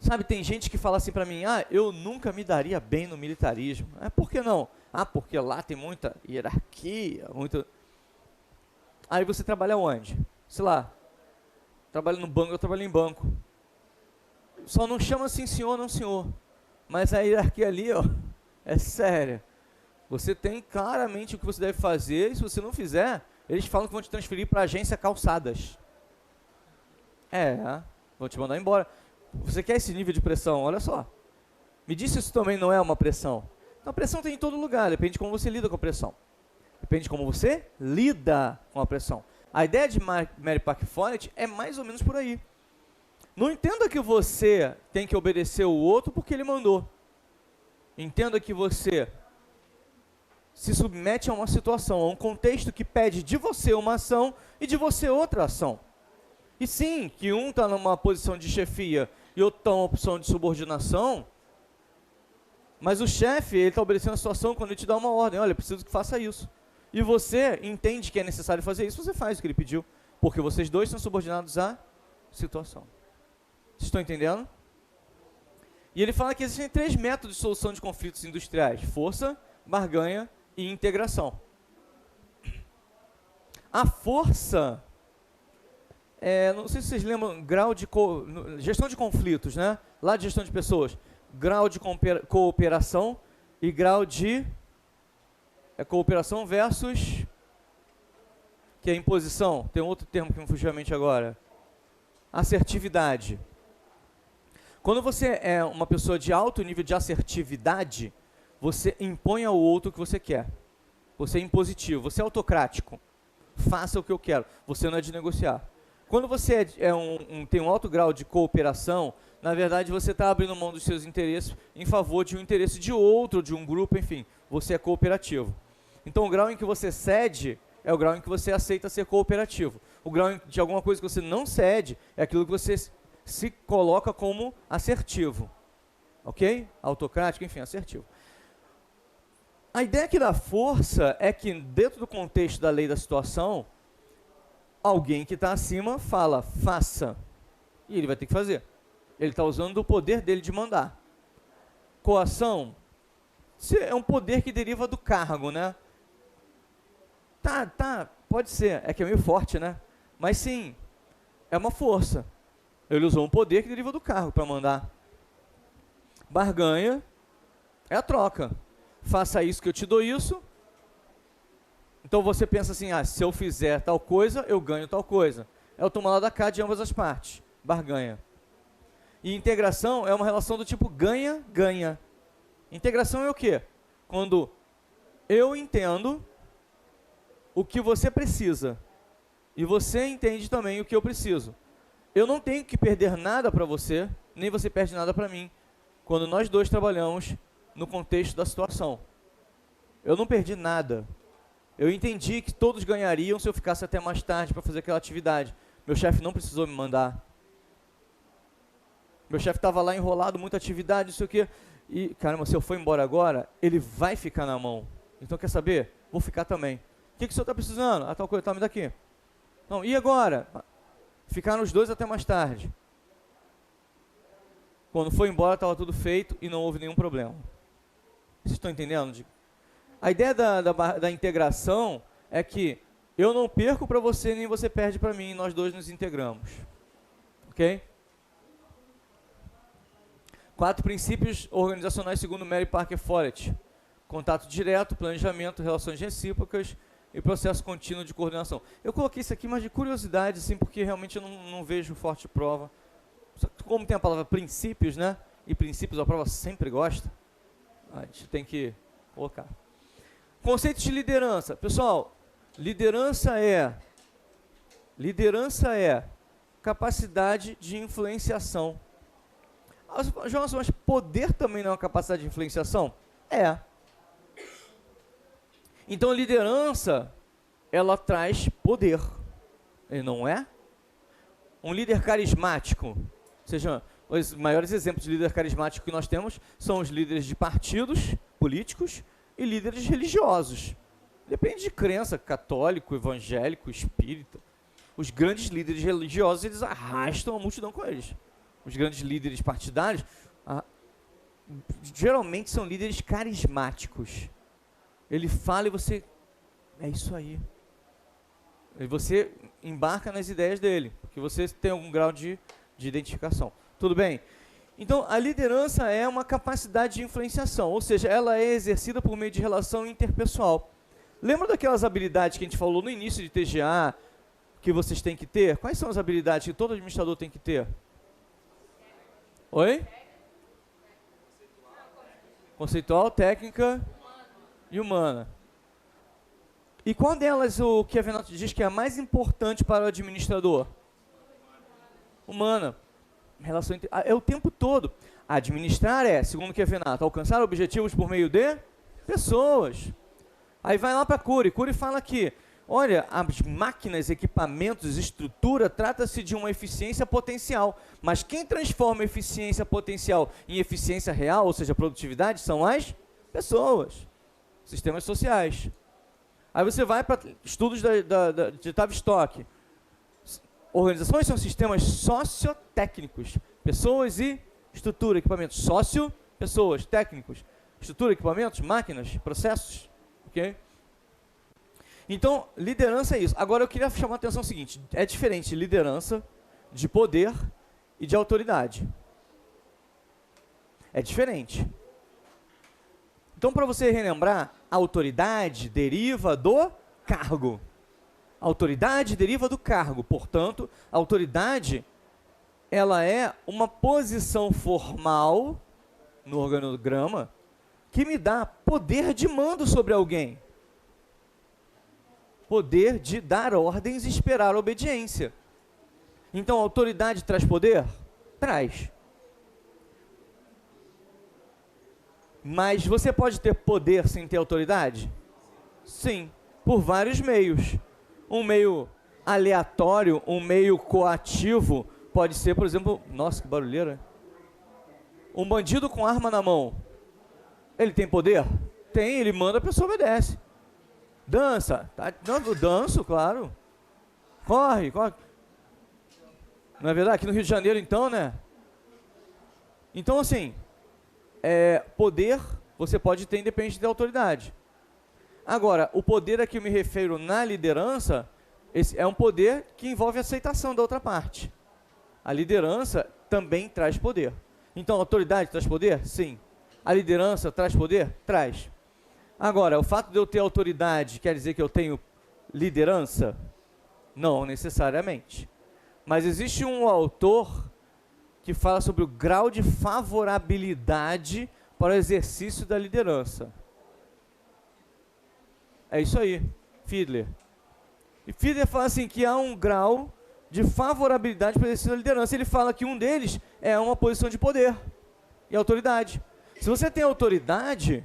Sabe, tem gente que fala assim para mim, eu nunca me daria bem no militarismo. Por que não? Porque lá tem muita hierarquia, muito... Aí você trabalha onde? Sei lá, trabalha no banco, eu trabalho em banco. Só não chama assim senhor, não senhor. Mas a hierarquia ali, ó, é séria. Você tem claramente o que você deve fazer, e se você não fizer, eles falam que vão te transferir para a agência Calçadas. Vão te mandar embora. Você quer esse nível de pressão? Olha só. Me diz se isso também não é uma pressão. Então, a pressão tem em todo lugar, depende de como você lida com a pressão. Depende de como você lida com a pressão. A ideia de Mary Parker Follett é mais ou menos por aí. Não entenda que você tem que obedecer o outro porque ele mandou. Entenda que você se submete a uma situação, a um contexto que pede de você uma ação e de você outra ação. E sim, que um está numa posição de chefia e outro está numa posição de subordinação, mas o chefe está obedecendo a situação quando ele te dá uma ordem, olha, preciso que faça isso. E você entende que é necessário fazer isso, você faz o que ele pediu, porque vocês dois são subordinados à situação. Vocês estão entendendo? E ele fala que existem 3 métodos de solução de conflitos industriais: força, barganha e integração. A força, não sei se vocês lembram, grau de gestão de conflitos, né? Lá de gestão de pessoas, grau de cooperação e grau de cooperação versus, que é imposição, tem outro termo que me fugiu à mente agora, assertividade. Quando você é uma pessoa de alto nível de assertividade, você impõe ao outro o que você quer. Você é impositivo, você é autocrático. Faça o que eu quero, você não é de negociar. Quando você tem um alto grau de cooperação, na verdade você está abrindo mão dos seus interesses em favor de um interesse de outro, de um grupo, enfim, você é cooperativo. Então o grau em que você cede é o grau em que você aceita ser cooperativo. O grau de alguma coisa que você não cede é aquilo que você se coloca como assertivo. Ok? Autocrático, enfim, assertivo. A ideia aqui da força é que, dentro do contexto da lei da situação, alguém que está acima fala, faça. E ele vai ter que fazer. Ele está usando o poder dele de mandar. Coação é um poder que deriva do cargo, né? Pode ser. É que é meio forte, né? Mas sim, é uma força. Ele usou um poder que deriva do cargo para mandar. Barganha é a troca. Faça isso que eu te dou isso. Então você pensa assim, se eu fizer tal coisa, eu ganho tal coisa. É o tomar lá da cá de ambas as partes. Barganha. E integração é uma relação do tipo ganha-ganha. Integração é o quê? Quando eu entendo o que você precisa e você entende também o que eu preciso. Eu não tenho que perder nada para você, nem você perde nada para mim, quando nós dois trabalhamos no contexto da situação. Eu não perdi nada. Eu entendi que todos ganhariam se eu ficasse até mais tarde para fazer aquela atividade. Meu chefe não precisou me mandar. Meu chefe estava lá enrolado, muita atividade, não sei o quê. E, caramba, se eu for embora agora, ele vai ficar na mão. Então, quer saber? Vou ficar também. O que o senhor está precisando? Ah, tal coisa, tá, me dá aqui. Não, e agora? Ficaram os dois até mais tarde. Quando foi embora, estava tudo feito e não houve nenhum problema. Vocês estão entendendo? A ideia da integração é que eu não perco para você, nem você perde para mim, e nós dois nos integramos. Ok? 4 princípios organizacionais segundo Mary Parker Follett. Contato direto, planejamento, relações recíprocas e processo contínuo de coordenação. Eu coloquei isso aqui, mas de curiosidade, sim, porque realmente eu não vejo forte prova. Como tem a palavra princípios, né? E princípios a prova sempre gosta, a gente tem que colocar. Conceito de liderança. Pessoal, liderança é capacidade de influenciação. Jonas, mas poder também não é uma capacidade de influenciação? É. Então, a liderança, ela traz poder. E não é? Um líder carismático, ou seja, os maiores exemplos de líder carismático que nós temos são os líderes de partidos políticos e líderes religiosos. Depende de crença, católico, evangélico, espírita. Os grandes líderes religiosos, eles arrastam a multidão com eles. Os grandes líderes partidários, geralmente são líderes carismáticos. Ele fala e você, é isso aí. E você embarca nas ideias dele, porque você tem algum grau de identificação. Tudo bem? Então, a liderança é uma capacidade de influenciação, ou seja, ela é exercida por meio de relação interpessoal. Lembra daquelas habilidades que a gente falou no início de TGA, que vocês têm que ter? Quais são as habilidades que todo administrador tem que ter? Oi? Conceitual, técnica e humana. E qual delas o Kevin Nato diz que é a mais importante para o administrador? Humana. Relação é o tempo todo. Administrar é, segundo o Kevin Nato, alcançar objetivos por meio de pessoas. Aí vai lá para Cury. Cury fala que, olha, as máquinas, equipamentos, estrutura, trata-se de uma eficiência potencial. Mas quem transforma a eficiência potencial em eficiência real, ou seja, produtividade, são as pessoas, sistemas sociais. Aí você vai para estudos de Tavistock. Organizações são sistemas sociotécnicos. Pessoas e estrutura, equipamentos. Sócio, pessoas, técnicos. Estrutura, equipamentos, máquinas, processos. Ok? Então, liderança é isso. Agora, eu queria chamar a atenção ao seguinte. É diferente de liderança, de poder e de autoridade. É diferente. Então, para você relembrar, a autoridade deriva do cargo. A autoridade deriva do cargo. Portanto, a autoridade, ela é uma posição formal no organograma que me dá poder de mando sobre alguém. Poder de dar ordens e esperar obediência. Então, a autoridade traz poder? Traz. Mas você pode ter poder sem ter autoridade? Sim, por vários meios. Um meio aleatório, um meio coativo, pode ser, por exemplo, nossa, que barulheira. Um bandido com arma na mão, ele tem poder? Tem, ele manda, a pessoa obedece. Dança, tá? Não, danço, claro. Corre, corre. Não é verdade? Aqui no Rio de Janeiro, então, né? Então, assim, poder você pode ter independente da autoridade. Agora, o poder a que eu me refiro na liderança, esse é um poder que envolve a aceitação da outra parte. A liderança também traz poder. Então, a autoridade traz poder? Sim. A liderança traz poder? Traz. Agora, o fato de eu ter autoridade quer dizer que eu tenho liderança? Não necessariamente. Mas existe um autor que fala sobre o grau de favorabilidade para o exercício da liderança. É isso aí, Fiedler. E Fiedler fala assim que há um grau de favorabilidade para o exercício da liderança. Ele fala que um deles é uma posição de poder e autoridade. Se você tem autoridade,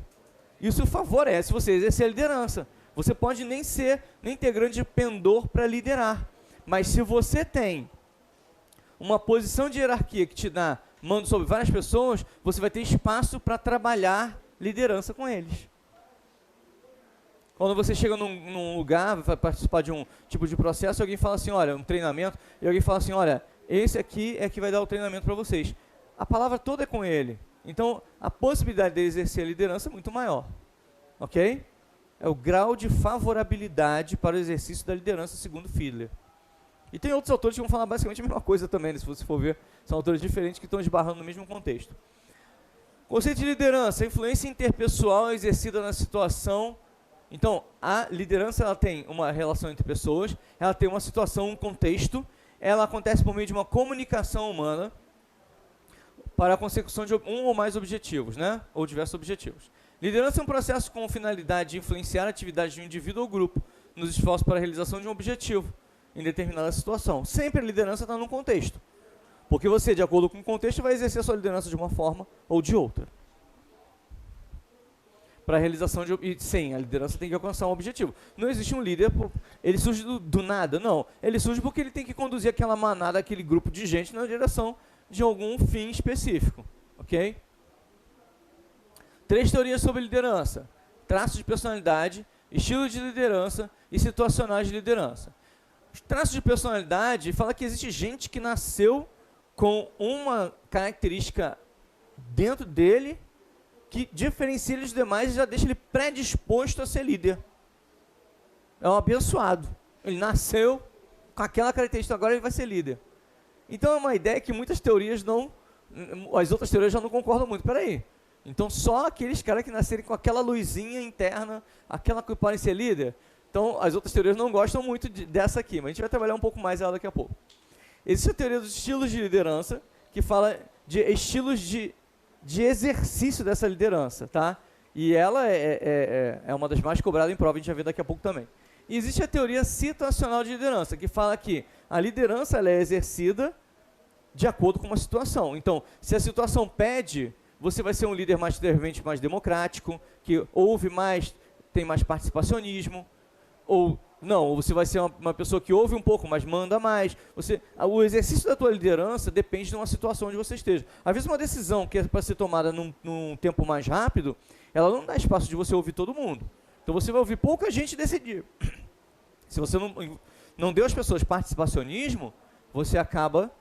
isso favorece você exercer a liderança. Você pode nem ter grande pendor para liderar. Mas se você tem uma posição de hierarquia que te dá mando sobre várias pessoas, você vai ter espaço para trabalhar liderança com eles. Quando você chega num lugar, vai participar de um tipo de processo, alguém fala assim, olha, um treinamento, e alguém fala assim, olha, esse aqui é que vai dar o treinamento para vocês. A palavra toda é com ele. Então, a possibilidade de exercer a liderança é muito maior. Ok? É o grau de favorabilidade para o exercício da liderança, segundo Fiedler. E tem outros autores que vão falar basicamente a mesma coisa também, se você for ver. São autores diferentes que estão esbarrando no mesmo contexto. Conceito de liderança, a influência interpessoal exercida na situação. Então, a liderança ela tem uma relação entre pessoas, ela tem uma situação, um contexto, ela acontece por meio de uma comunicação humana para a consecução de um ou mais objetivos, né? Ou diversos objetivos. Liderança é um processo com finalidade de influenciar a atividade de um indivíduo ou grupo nos esforços para a realização de um objetivo em determinada situação. Sempre a liderança está num contexto. Porque você, de acordo com o contexto, vai exercer a sua liderança de uma forma ou de outra. Para a realização de... E sim, a liderança tem que alcançar um objetivo. Não existe um líder, ele surge do nada, não. Ele surge porque ele tem que conduzir aquela manada, aquele grupo de gente na direção de algum fim específico. Ok? 3 teorias sobre liderança. Traços de personalidade, estilo de liderança e situacionais de liderança. Os traços de personalidade fala que existe gente que nasceu com uma característica dentro dele que diferencia ele dos demais e já deixa ele predisposto a ser líder. É um abençoado. Ele nasceu com aquela característica, agora ele vai ser líder. Então é uma ideia que muitas teorias não... As outras teorias já não concordam muito. Peraí. Então só aqueles caras que nascerem com aquela luzinha interna, aquela que podem ser líder. Então as outras teorias não gostam muito dessa aqui, mas a gente vai trabalhar um pouco mais ela daqui a pouco. Existe a teoria dos estilos de liderança, que fala de estilos de exercício dessa liderança, tá? E ela é uma das mais cobradas em prova, a gente vai ver daqui a pouco também. E existe a teoria situacional de liderança, que fala que a liderança ela é exercida de acordo com uma situação. Então, se a situação pede, você vai ser um líder mais, de repente, mais democrático, que ouve mais, tem mais participacionismo, ou não, ou você vai ser uma pessoa que ouve um pouco, mas manda mais. O exercício da tua liderança depende de uma situação onde você esteja. Às vezes uma decisão que é para ser tomada num tempo mais rápido, ela não dá espaço de você ouvir todo mundo. Então você vai ouvir pouca gente decidir. Se você não deu às pessoas participacionismo, você acaba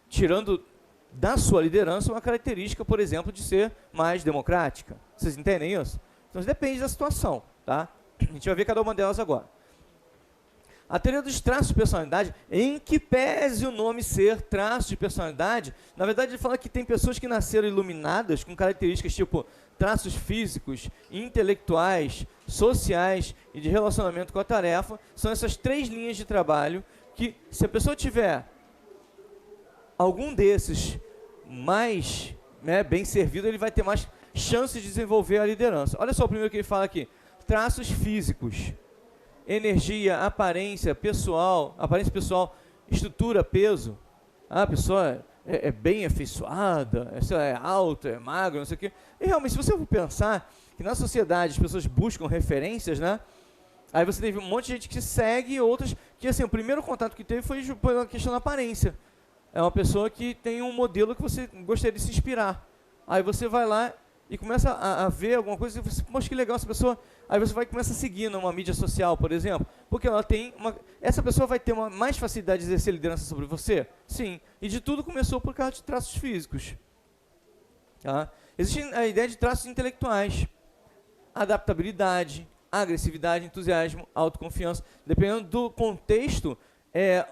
tirando da sua liderança uma característica, por exemplo, de ser mais democrática. Vocês entendem isso? Então depende da situação, tá? A gente vai ver cada uma delas agora. A teoria dos traços de personalidade, em que pese o nome ser traço de personalidade, na verdade ele fala que tem pessoas que nasceram iluminadas com características tipo traços físicos, intelectuais, sociais e de relacionamento com a tarefa. São essas 3 linhas de trabalho que, se a pessoa tiver algum desses mais bem servido, ele vai ter mais chances de desenvolver a liderança. Olha só o primeiro que ele fala aqui. Traços físicos. Energia, aparência pessoal, estrutura, peso. A pessoa é bem afeiçoada, é alta, é magra, não sei o quê. E realmente, se você for pensar que na sociedade as pessoas buscam referências, né? Aí você teve um monte de gente que segue e outras que, assim, o primeiro contato que teve foi uma questão da aparência. É uma pessoa que tem um modelo que você gostaria de se inspirar. Aí você vai lá e começa a ver alguma coisa e você, poxa, que legal essa pessoa. Aí você vai começar a seguir numa mídia social, por exemplo, porque ela tem essa pessoa vai ter mais facilidade de exercer liderança sobre você? Sim. E de tudo começou por causa de traços físicos. Tá? Existe a ideia de traços intelectuais. Adaptabilidade, agressividade, entusiasmo, autoconfiança. Dependendo do contexto,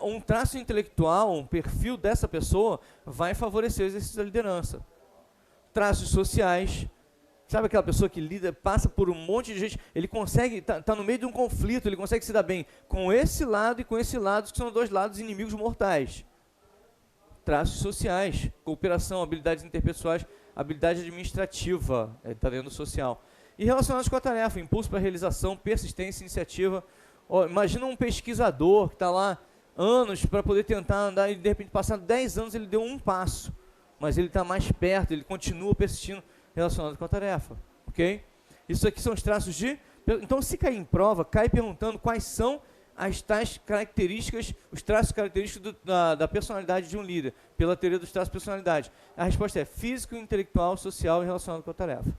um traço intelectual, um perfil dessa pessoa vai favorecer o exercício da liderança. Traços sociais, sabe aquela pessoa que passa por um monte de gente, ele consegue, tá no meio de um conflito, ele consegue se dar bem com esse lado e com esse lado, que são 2 lados inimigos mortais. Traços sociais, cooperação, habilidades interpessoais, habilidade administrativa, está dentro do social. E relacionados com a tarefa, impulso para realização, persistência, iniciativa. Imagina um pesquisador que está lá anos para poder tentar andar e de repente, passado 10 anos, ele deu um passo. Mas ele está mais perto, ele continua persistindo. relacionado com a tarefa, ok? Isso aqui são os traços de... Então, se cair em prova, cai perguntando quais são as tais características, os traços característicos da personalidade de um líder, pela teoria dos traços de personalidade. A resposta é físico, intelectual, social e relacionado com a tarefa.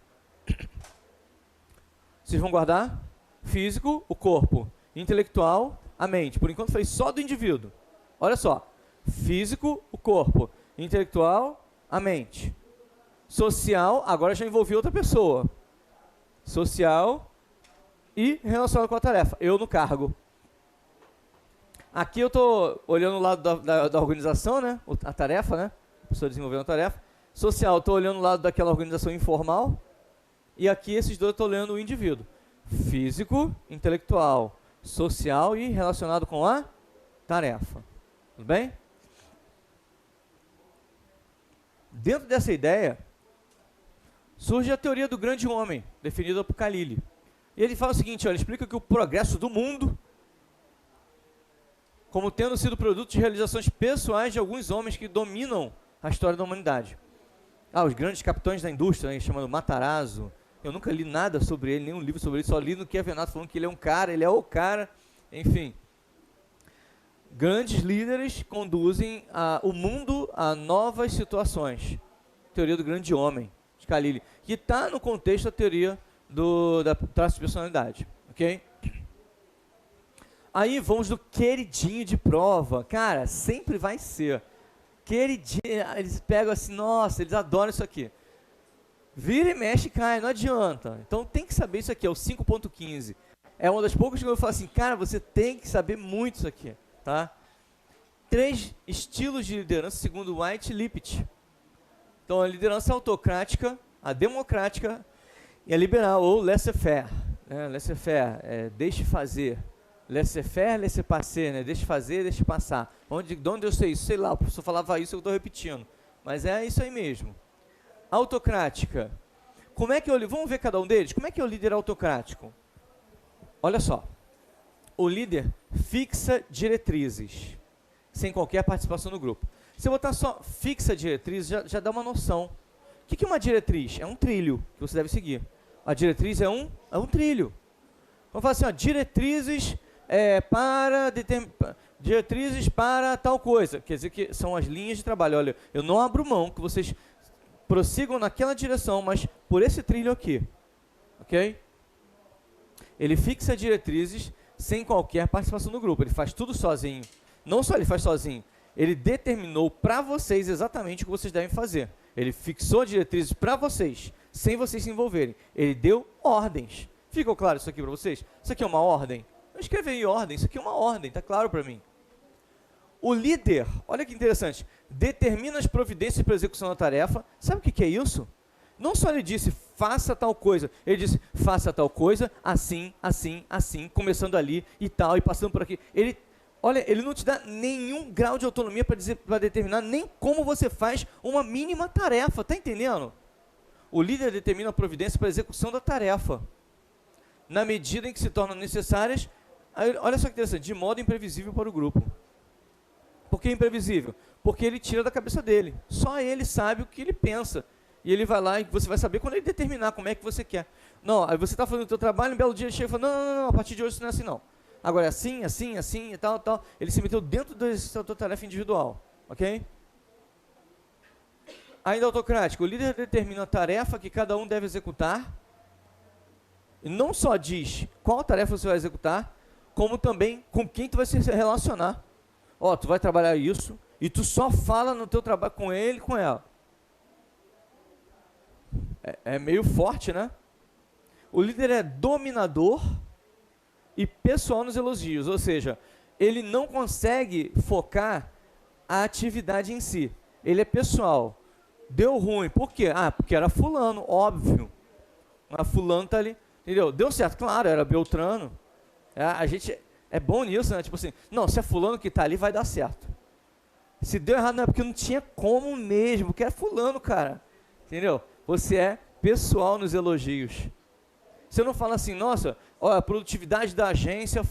Vocês vão guardar? Físico, o corpo. Intelectual, a mente. Por enquanto, falei só do indivíduo. Olha só. Físico, o corpo. Intelectual, a mente. Social, agora já envolvi outra pessoa. Social e relacionado com a tarefa. Eu no cargo. Aqui eu estou olhando o lado da organização, né? A tarefa, né? A pessoa desenvolvendo a tarefa. Social, estou olhando o lado daquela organização informal. E aqui esses dois eu estou olhando o indivíduo. Físico, intelectual, social e relacionado com a tarefa. Tudo bem? Dentro dessa ideia, surge a teoria do grande homem, definida por Khalil. E ele fala o seguinte, olha, ele explica que o progresso do mundo, como tendo sido produto de realizações pessoais de alguns homens que dominam a história da humanidade. Os grandes capitães da indústria, né, chamado Matarazzo. Eu nunca li nada sobre ele, nenhum livro sobre ele, só li no Kevin Nato falando que ele é um cara, ele é o cara, enfim. Grandes líderes conduzem o mundo a novas situações. Teoria do grande homem, de Khalil, que está no contexto da teoria da traço de personalidade, ok? Aí vamos do queridinho de prova. Cara, sempre vai ser. Queridinho, eles pegam assim, nossa, eles adoram isso aqui. Vira e mexe, cai, não adianta. Então tem que saber isso aqui, é o 5.15. É uma das poucas que eu falo assim, cara, você tem que saber muito isso aqui, tá? 3 estilos de liderança segundo White e Lippitt. Então a liderança autocrática, a democrática e a liberal, ou laissez-faire. Né? Laissez-faire, deixe fazer. Laissez-faire, laissez-passer, né? Deixe fazer, deixe passar. De onde eu sei isso? Sei lá, o professor falava isso, eu estou repetindo. Mas é isso aí mesmo. Autocrática. Como é que vamos ver cada um deles? Como é que é o líder autocrático? Olha só. O líder fixa diretrizes, sem qualquer participação no grupo. Se eu botar só fixa diretrizes, já dá uma noção. O que é uma diretriz? É um trilho que você deve seguir. A diretriz é um trilho. Vamos falar assim, ó, diretrizes para tal coisa. Quer dizer que são as linhas de trabalho. Olha, eu não abro mão que vocês prossigam naquela direção, mas por esse trilho aqui. Ok? Ele fixa diretrizes sem qualquer participação do grupo. Ele faz tudo sozinho. Não só ele faz sozinho, ele determinou para vocês exatamente o que vocês devem fazer. Ele fixou diretrizes para vocês, sem vocês se envolverem. Ele deu ordens. Ficou claro isso aqui para vocês? Isso aqui é uma ordem? Eu escrevi aí ordem, isso aqui é uma ordem, está claro para mim. O líder, olha que interessante, determina as providências para a execução da tarefa. Sabe o que é isso? Não só ele disse, faça tal coisa, ele disse, faça tal coisa, assim, assim, assim, começando ali e tal, e passando por aqui. Ele não te dá nenhum grau de autonomia para determinar nem como você faz uma mínima tarefa, tá entendendo? O líder determina a providência para a execução da tarefa, na medida em que se tornam necessárias, olha só que interessante, de modo imprevisível para o grupo. Por que imprevisível? Porque ele tira da cabeça dele, só ele sabe o que ele pensa, e ele vai lá e você vai saber quando ele determinar como é que você quer. Não, aí você está fazendo o seu trabalho, um belo dia ele chega e fala, não, a partir de hoje isso não é assim não. Agora é assim, assim, assim e tal, tal. Ele se meteu dentro da sua tarefa individual, ok? Ainda autocrático, o líder determina a tarefa que cada um deve executar, e não só diz qual tarefa você vai executar, como também com quem tu vai se relacionar. Ó, tu vai trabalhar isso, e tu só fala no teu trabalho com ele e com ela. É meio forte, né? O líder é dominador e pessoal nos elogios, ou seja, ele não consegue focar a atividade em si. Ele é pessoal. Deu ruim, por quê? Porque era fulano, óbvio. Mas fulano tá ali, entendeu? Deu certo, claro, era Beltrano. A gente é bom nisso, né? Tipo assim, não, se é fulano que tá ali, vai dar certo. Se deu errado, não é porque não tinha como mesmo, porque é fulano, cara. Entendeu? Você é pessoal nos elogios. Você não fala assim, nossa, ó, a produtividade da agência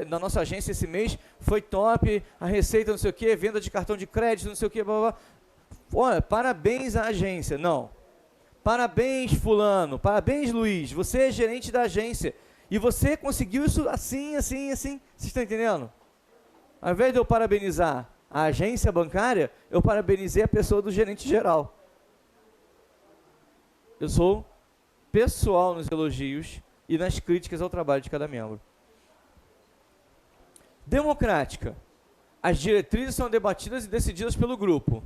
da nossa agência esse mês foi top, a receita não sei o que, venda de cartão de crédito, não sei o que, blá, blá. Olha, parabéns à agência. Não. parabéns fulano, parabéns Luiz, você é gerente da agência, e você conseguiu isso assim, assim, assim, vocês estão entendendo? Ao invés de eu parabenizar a agência bancária, eu parabenizei a pessoa do gerente geral. Eu sou pessoal nos elogios e nas críticas ao trabalho de cada membro. Democrática. As diretrizes são debatidas e decididas pelo grupo.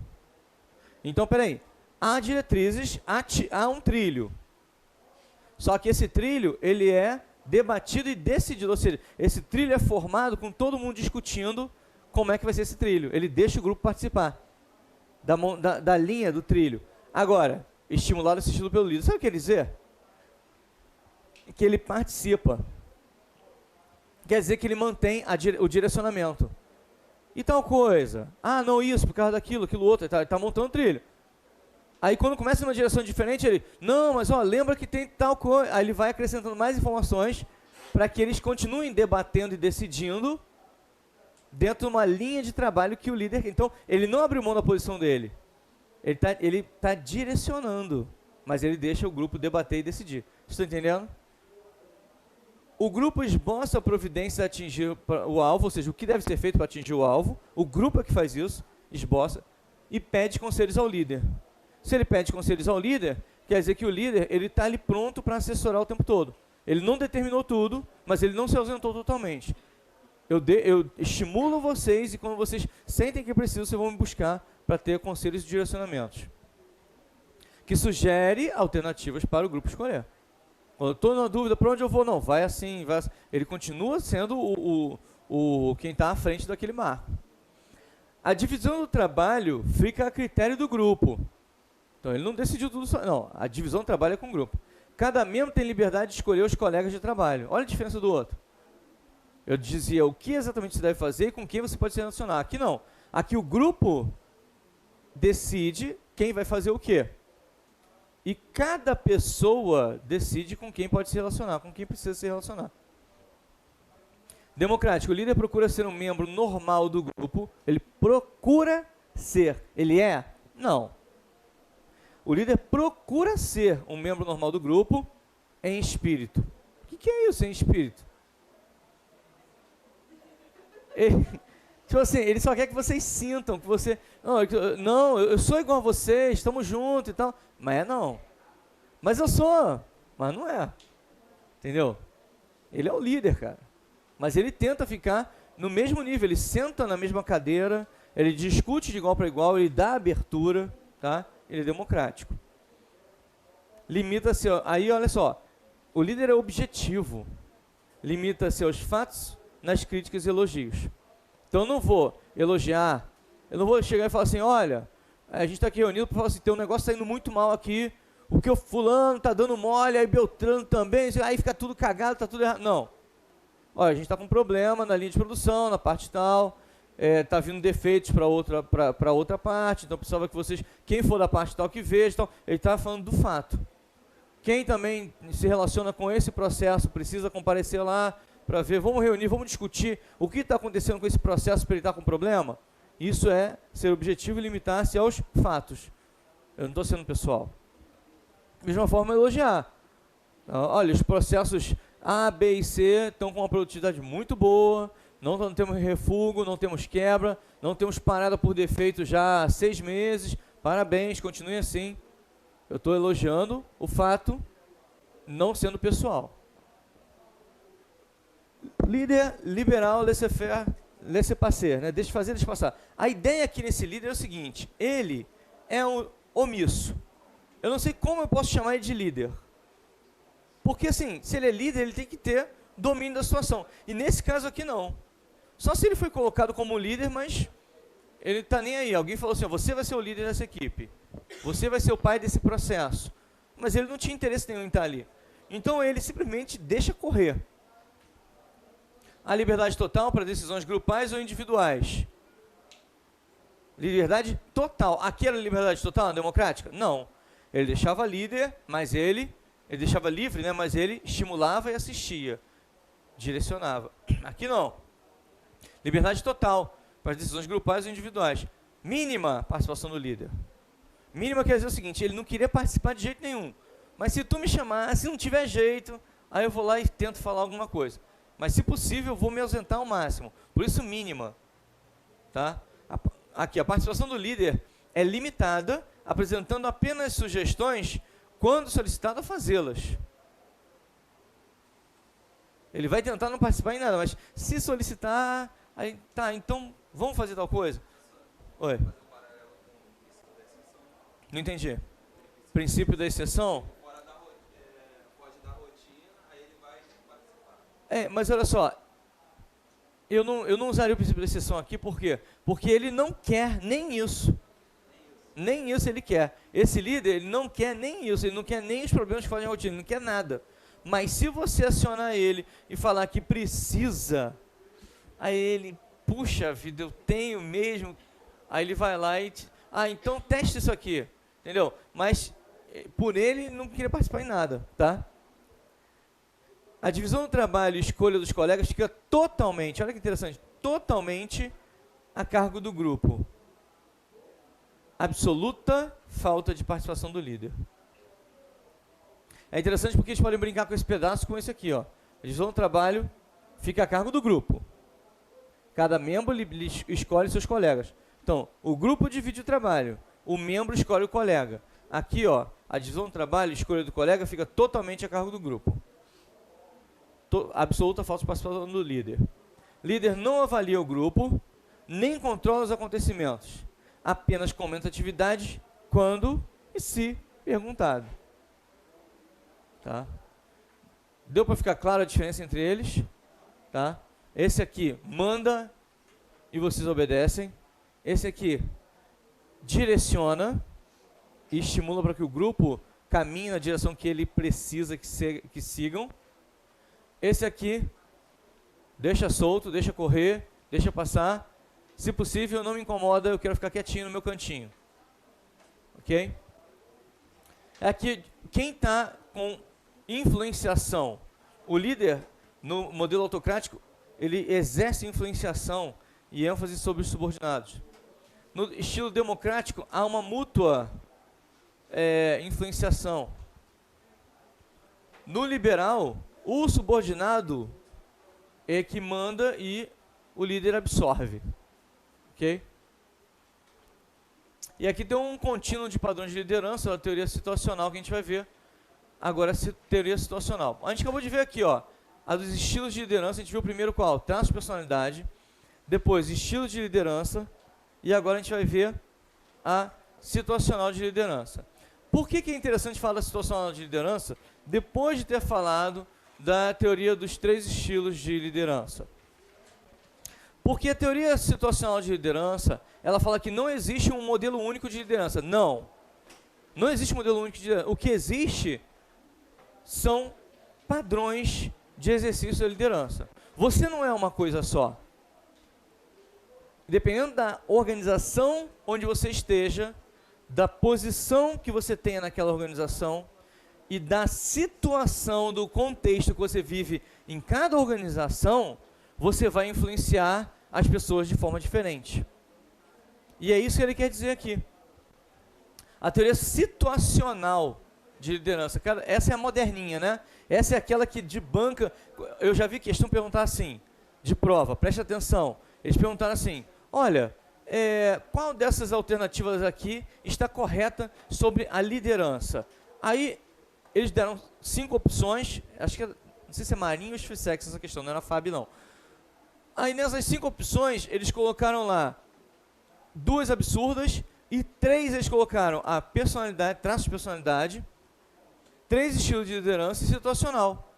Então, peraí, há diretrizes, há um trilho. Só que esse trilho, ele é debatido e decidido, ou seja, esse trilho é formado com todo mundo discutindo como é que vai ser esse trilho. Ele deixa o grupo participar da linha do trilho. Agora, estimulado e assistido pelo líder. Sabe o que quer dizer? Que ele participa. Quer dizer que ele mantém o direcionamento. E tal coisa. Ah, não isso, por causa daquilo, aquilo outro. Ele está montando o trilho. Aí quando começa numa direção diferente, ele, não, mas ó, lembra que tem tal coisa. Aí ele vai acrescentando mais informações para que eles continuem debatendo e decidindo dentro de uma linha de trabalho que o líder... Então, ele não abriu mão da posição dele. Ele tá direcionando, mas ele deixa o grupo debater e decidir. Estão entendendo? O grupo esboça a providência de atingir o alvo, ou seja, o que deve ser feito para atingir o alvo. O grupo é que faz isso, esboça, e pede conselhos ao líder. Se ele pede conselhos ao líder, quer dizer que o líder está ali pronto para assessorar o tempo todo. Ele não determinou tudo, mas ele não se ausentou totalmente. Eu estimulo vocês e quando vocês sentem que precisam, vocês vão me buscar para ter conselhos e direcionamentos. Que sugere alternativas para o grupo escolher. Quando eu estou na dúvida, para onde eu vou? Não, vai assim, vai assim. Ele continua sendo quem está à frente daquele marco. A divisão do trabalho fica a critério do grupo. Então, ele não decidiu tudo só. Não, a divisão do trabalho é com o grupo. Cada membro tem liberdade de escolher os colegas de trabalho. Olha a diferença do outro. Eu dizia o que exatamente você deve fazer e com quem você pode se relacionar. Aqui não. Aqui o grupo decide quem vai fazer o quê. E cada pessoa decide com quem pode se relacionar, com quem precisa se relacionar. Democrático. O líder procura ser um membro normal do grupo. Ele procura ser. Ele é? Não. O líder procura ser um membro normal do grupo em espírito. O que é isso em espírito? Tipo assim, ele só quer que vocês sintam, que você... Não, eu sou igual a vocês, estamos juntos e tal. Mas não. Mas eu sou. Mas não é. Entendeu? Ele é o líder, cara. Mas ele tenta ficar no mesmo nível. Ele senta na mesma cadeira, ele discute de igual para igual, ele dá abertura, tá? Ele é democrático. Limita-se... Aí, olha só. O líder é objetivo. Limita-se aos fatos, nas críticas e elogios. Então eu não vou elogiar, eu não vou chegar e falar assim, olha, a gente está aqui reunido para falar assim, tem um negócio saindo muito mal aqui, o que o fulano está dando mole, aí Beltrano também, aí fica tudo cagado, está tudo errado. Não. Olha, a gente está com um problema na linha de produção, na parte tal, está vindo defeitos para outra parte, então precisava que vocês, quem for da parte tal que veja, então, ele está falando do fato. Quem também se relaciona com esse processo precisa comparecer lá, para ver, vamos reunir, vamos discutir o que está acontecendo com esse processo para ele estar com problema. Isso é ser objetivo e limitar-se aos fatos. Eu não estou sendo pessoal. Da mesma forma, elogiar. Olha, os processos A, B e C estão com uma produtividade muito boa, não temos refúgio, não temos quebra, não temos parada por defeito já há 6 meses, parabéns, continue assim. Eu estou elogiando o fato, não sendo pessoal. Líder liberal, laissez-faire, laissez-passer, né? Deixa fazer, deixa passar. A ideia aqui nesse líder é o seguinte, ele é um omisso. Eu não sei como eu posso chamar ele de líder. Porque assim, se ele é líder, ele tem que ter domínio da situação. E nesse caso aqui não. Só se ele foi colocado como líder, mas ele está nem aí. Alguém falou assim, ó, você vai ser o líder dessa equipe. Você vai ser o pai desse processo. Mas ele não tinha interesse nenhum em estar ali. Então ele simplesmente deixa correr. A liberdade total para decisões grupais ou individuais? Liberdade total. Aqui era liberdade total, democrática? Não. Ele deixava líder, mas ele deixava livre, né? Mas ele estimulava e assistia. Direcionava. Aqui não. Liberdade total para decisões grupais ou individuais. Mínima participação do líder. Mínima quer dizer o seguinte, ele não queria participar de jeito nenhum. Mas se tu me chamar, se não tiver jeito, aí eu vou lá e tento falar alguma coisa. Mas se possível, eu vou me ausentar ao máximo. Por isso, mínima. Tá? Aqui, a participação do líder é limitada, apresentando apenas sugestões quando solicitado a fazê-las. Ele vai tentar não participar em nada, mas se solicitar, aí tá, então vamos fazer tal coisa. Oi. Não entendi. Princípio da exceção? Pode dar rotina, aí ele vai participar. Mas olha só, eu não usaria o princípio da exceção aqui, por quê? Porque ele não quer nem isso. Nem isso ele quer. Esse líder, ele não quer nem isso, ele não quer nem os problemas que fazem a rotina, ele não quer nada. Mas se você acionar ele e falar que precisa, aí ele, puxa vida, eu tenho mesmo, aí ele vai lá e, então teste isso aqui, entendeu? Mas por ele não queria participar em nada, tá? A divisão do trabalho e escolha dos colegas fica totalmente, olha que interessante, totalmente a cargo do grupo. Absoluta falta de participação do líder. É interessante porque eles podem brincar com esse pedaço, com esse aqui, ó. A divisão do trabalho fica a cargo do grupo. Cada membro escolhe seus colegas. Então, o grupo divide o trabalho, o membro escolhe o colega. Aqui, ó, a divisão do trabalho, a escolha do colega fica totalmente a cargo do grupo. Absoluta falta de participação do líder. Líder não avalia o grupo, nem controla os acontecimentos. Apenas comenta atividades quando e se perguntado. Tá? Deu para ficar clara a diferença entre eles? Tá? Esse aqui manda e vocês obedecem. Esse aqui direciona e estimula para que o grupo caminhe na direção que ele precisa que sigam. Esse aqui deixa solto, deixa correr, deixa passar. Se possível, não me incomoda, eu quero ficar quietinho no meu cantinho. Ok? Aqui, quem está com influenciação? O líder, no modelo autocrático, ele exerce influenciação e ênfase sobre os subordinados. No estilo democrático, há uma mútua influenciação. No liberal, o subordinado é que manda e o líder absorve. Ok? E aqui tem um contínuo de padrões de liderança, a teoria situacional que a gente vai ver. Agora, teoria situacional. A gente acabou de ver aqui, ó, a dos estilos de liderança. A gente viu primeiro qual? Traço de personalidade. Depois, estilos de liderança. E agora a gente vai ver a situacional de liderança. Por que é interessante falar da situacional de liderança? Depois de ter falado da teoria dos 3 estilos de liderança. Porque a teoria situacional de liderança, ela fala que não existe um modelo único de liderança. Não. Não existe um modelo único de liderança. O que existe são padrões de exercício da liderança. Você não é uma coisa só. Dependendo da organização onde você esteja, da posição que você tenha naquela organização e da situação, do contexto que você vive em cada organização, você vai influenciar as pessoas de forma diferente. E é isso que ele quer dizer aqui. A teoria situacional de liderança, cara, essa é a moderninha, né? Essa é aquela que de banca, eu já vi questão perguntar assim, de prova, preste atenção. Eles perguntaram assim, olha, qual dessas alternativas aqui está correta sobre a liderança? Aí, eles deram 5 opções, acho que, não sei se é Marinho ou Sfissex essa questão, não era a FAB não. Aí nessas 5 opções, eles colocaram lá 2 absurdas e 3 eles colocaram a personalidade, traços de personalidade, 3 estilos de liderança e situacional.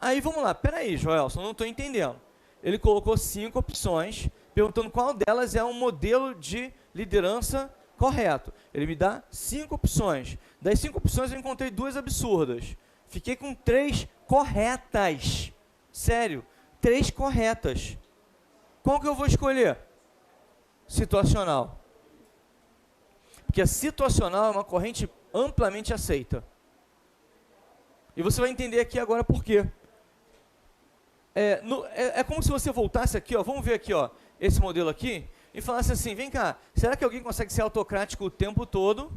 Aí vamos lá, peraí, Joelson, não estou entendendo. Ele colocou 5 opções, perguntando qual delas é um modelo de liderança correto. Ele me dá 5 opções. Das 5 opções eu encontrei 2 absurdas. Fiquei com 3 corretas. Sério, 3 corretas. Qual que eu vou escolher? Situacional. Porque a situacional é uma corrente amplamente aceita. E você vai entender aqui agora por quê. É como se você voltasse aqui, ó, vamos ver aqui, ó, esse modelo aqui, e falasse assim, vem cá, será que alguém consegue ser autocrático o tempo todo?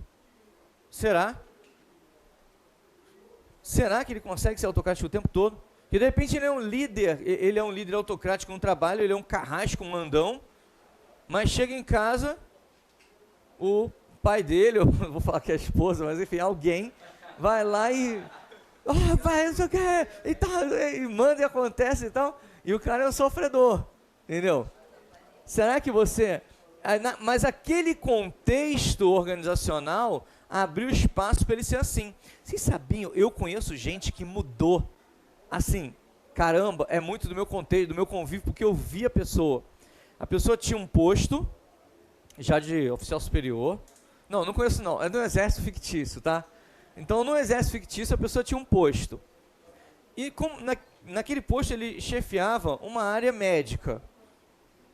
Será? Será que ele consegue ser autocrático o tempo todo? Que de repente ele é um líder autocrático no trabalho, ele é um carrasco, um mandão, mas chega em casa, o pai dele, eu não vou falar que é a esposa, mas enfim, alguém vai lá e pai, não sei o que, e tal, e manda e acontece e tal, e o cara é um sofredor, entendeu? Será que você... Mas aquele contexto organizacional abriu espaço para ele ser assim. Vocês sabiam, eu conheço gente que mudou, assim, caramba, é muito do meu contexto, do meu convívio, porque eu vi a pessoa. A pessoa tinha um posto, já de oficial superior, não conheço não, é do exército fictício, tá? Então, no exército fictício, a pessoa tinha um posto. E naquele posto ele chefiava uma área médica.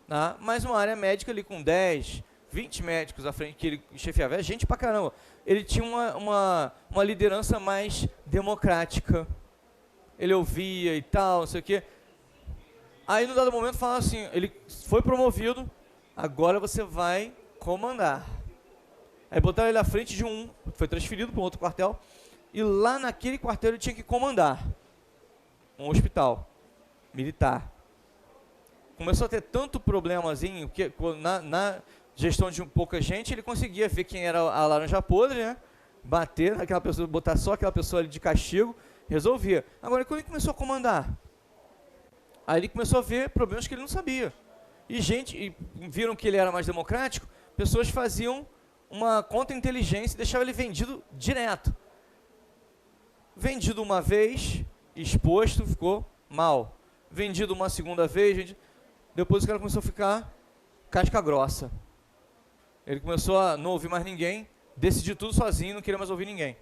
Tá? Mas uma área médica ali com 10, 20 médicos à frente que ele chefiava. É gente pra caramba. Ele tinha uma liderança mais democrática. Ele ouvia e tal, não sei o quê. Aí, no dado momento, fala assim, ele foi promovido, agora você vai comandar. Aí botaram ele à frente de foi transferido para um outro quartel, e lá naquele quartel ele tinha que comandar um hospital militar. Começou a ter tanto problemazinho, que na gestão de pouca gente, ele conseguia ver quem era a laranja podre, né? Bater naquela pessoa, botar só aquela pessoa ali de castigo, resolvia. Agora, quando ele começou a comandar, aí ele começou a ver problemas que ele não sabia. E viram que ele era mais democrático, pessoas faziam uma contra-inteligência e deixavam ele vendido direto. Vendido uma vez, exposto, ficou mal. Vendido uma segunda vez, depois o cara começou a ficar casca grossa. Ele começou a não ouvir mais ninguém, decidir tudo sozinho, não queria mais ouvir ninguém.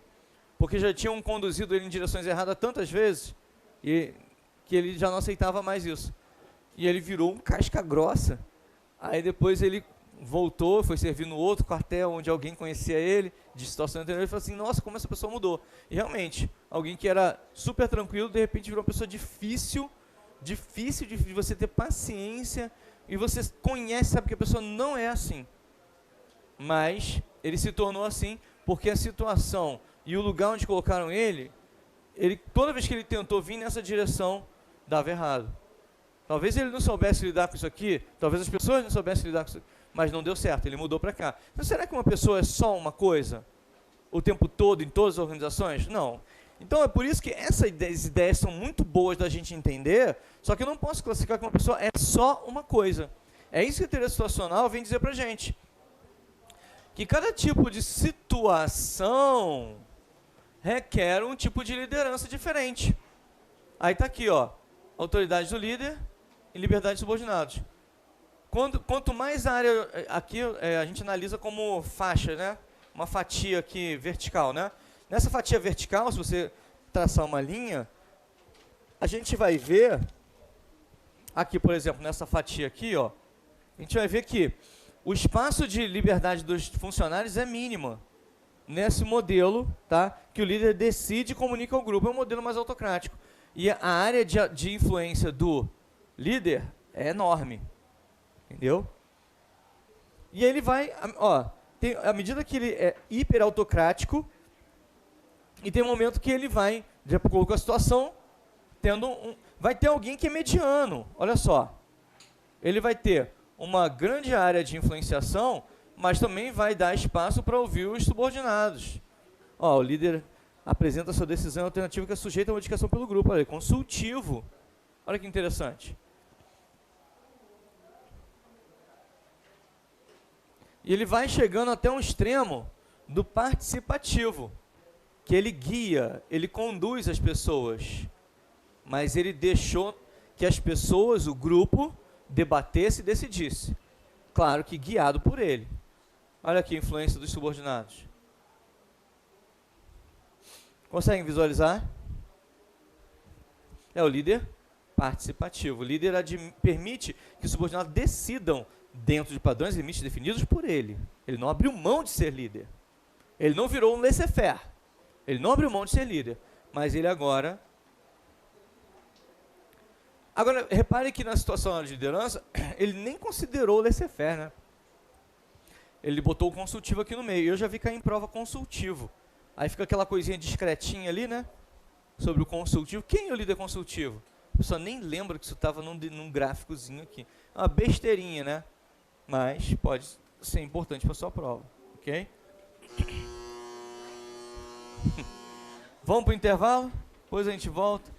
Porque já tinham conduzido ele em direções erradas tantas vezes, que ele já não aceitava mais isso. E ele virou um casca grossa. Aí depois ele voltou, foi servir no outro quartel, onde alguém conhecia ele, de situação anterior, e falou assim, nossa, como essa pessoa mudou. E realmente, alguém que era super tranquilo, de repente virou uma pessoa difícil de você ter paciência, e você conhece, sabe que a pessoa não é assim. Mas ele se tornou assim, porque a situação e o lugar onde colocaram ele, toda vez que ele tentou vir nessa direção, dava errado. Talvez ele não soubesse lidar com isso aqui, talvez as pessoas não soubessem lidar com isso aqui, mas não deu certo, ele mudou para cá. Então, será que uma pessoa é só uma coisa o tempo todo em todas as organizações? Não. Então, é por isso que essas ideias são muito boas da gente entender, só que eu não posso classificar que uma pessoa é só uma coisa. É isso que a teoria situacional vem dizer para a gente. Que cada tipo de situação requer um tipo de liderança diferente. Aí está aqui, ó, autoridade do líder e liberdade dos subordinados. Quanto mais a área, aqui a gente analisa como faixa, né? Uma fatia aqui vertical, né? Nessa fatia vertical, se você traçar uma linha, a gente vai ver, aqui por exemplo, nessa fatia aqui, ó, a gente vai ver que o espaço de liberdade dos funcionários é mínimo. Nesse modelo, tá? Que o líder decide e comunica ao grupo, é um modelo mais autocrático. E a área de influência do líder é enorme. Entendeu? E aí ele vai, ó, à medida que ele é hiperautocrático, e tem um momento que ele vai, de acordo com a situação, vai ter alguém que é mediano, olha só. Ele vai ter uma grande área de influenciação, mas também vai dar espaço para ouvir os subordinados. Ó, o líder apresenta sua decisão alternativa que é sujeita a modificação pelo grupo, olha, consultivo. Olha que interessante. E ele vai chegando até um extremo do participativo, que ele guia, ele conduz as pessoas, mas ele deixou que as pessoas, o grupo, debatesse e decidisse. Claro que guiado por ele. Olha aqui a influência dos subordinados. Conseguem visualizar? É o líder participativo. O líder permite que os subordinados decidam dentro de padrões e limites definidos por ele. Ele não abriu mão de ser líder. Ele não virou um laissez-faire. Ele não abriu mão de ser líder. Mas ele agora... Agora, repare que na situação de liderança, ele nem considerou o laissez-faire, né? Ele botou o consultivo aqui no meio. Eu já vi cair em prova consultivo. Aí fica aquela coisinha discretinha ali, né? Sobre o consultivo. Quem é o líder consultivo? A pessoa nem lembra que isso estava num gráficozinho aqui. É uma besteirinha, né? Mas pode ser importante para sua prova, ok? Vamos para o intervalo? Depois a gente volta.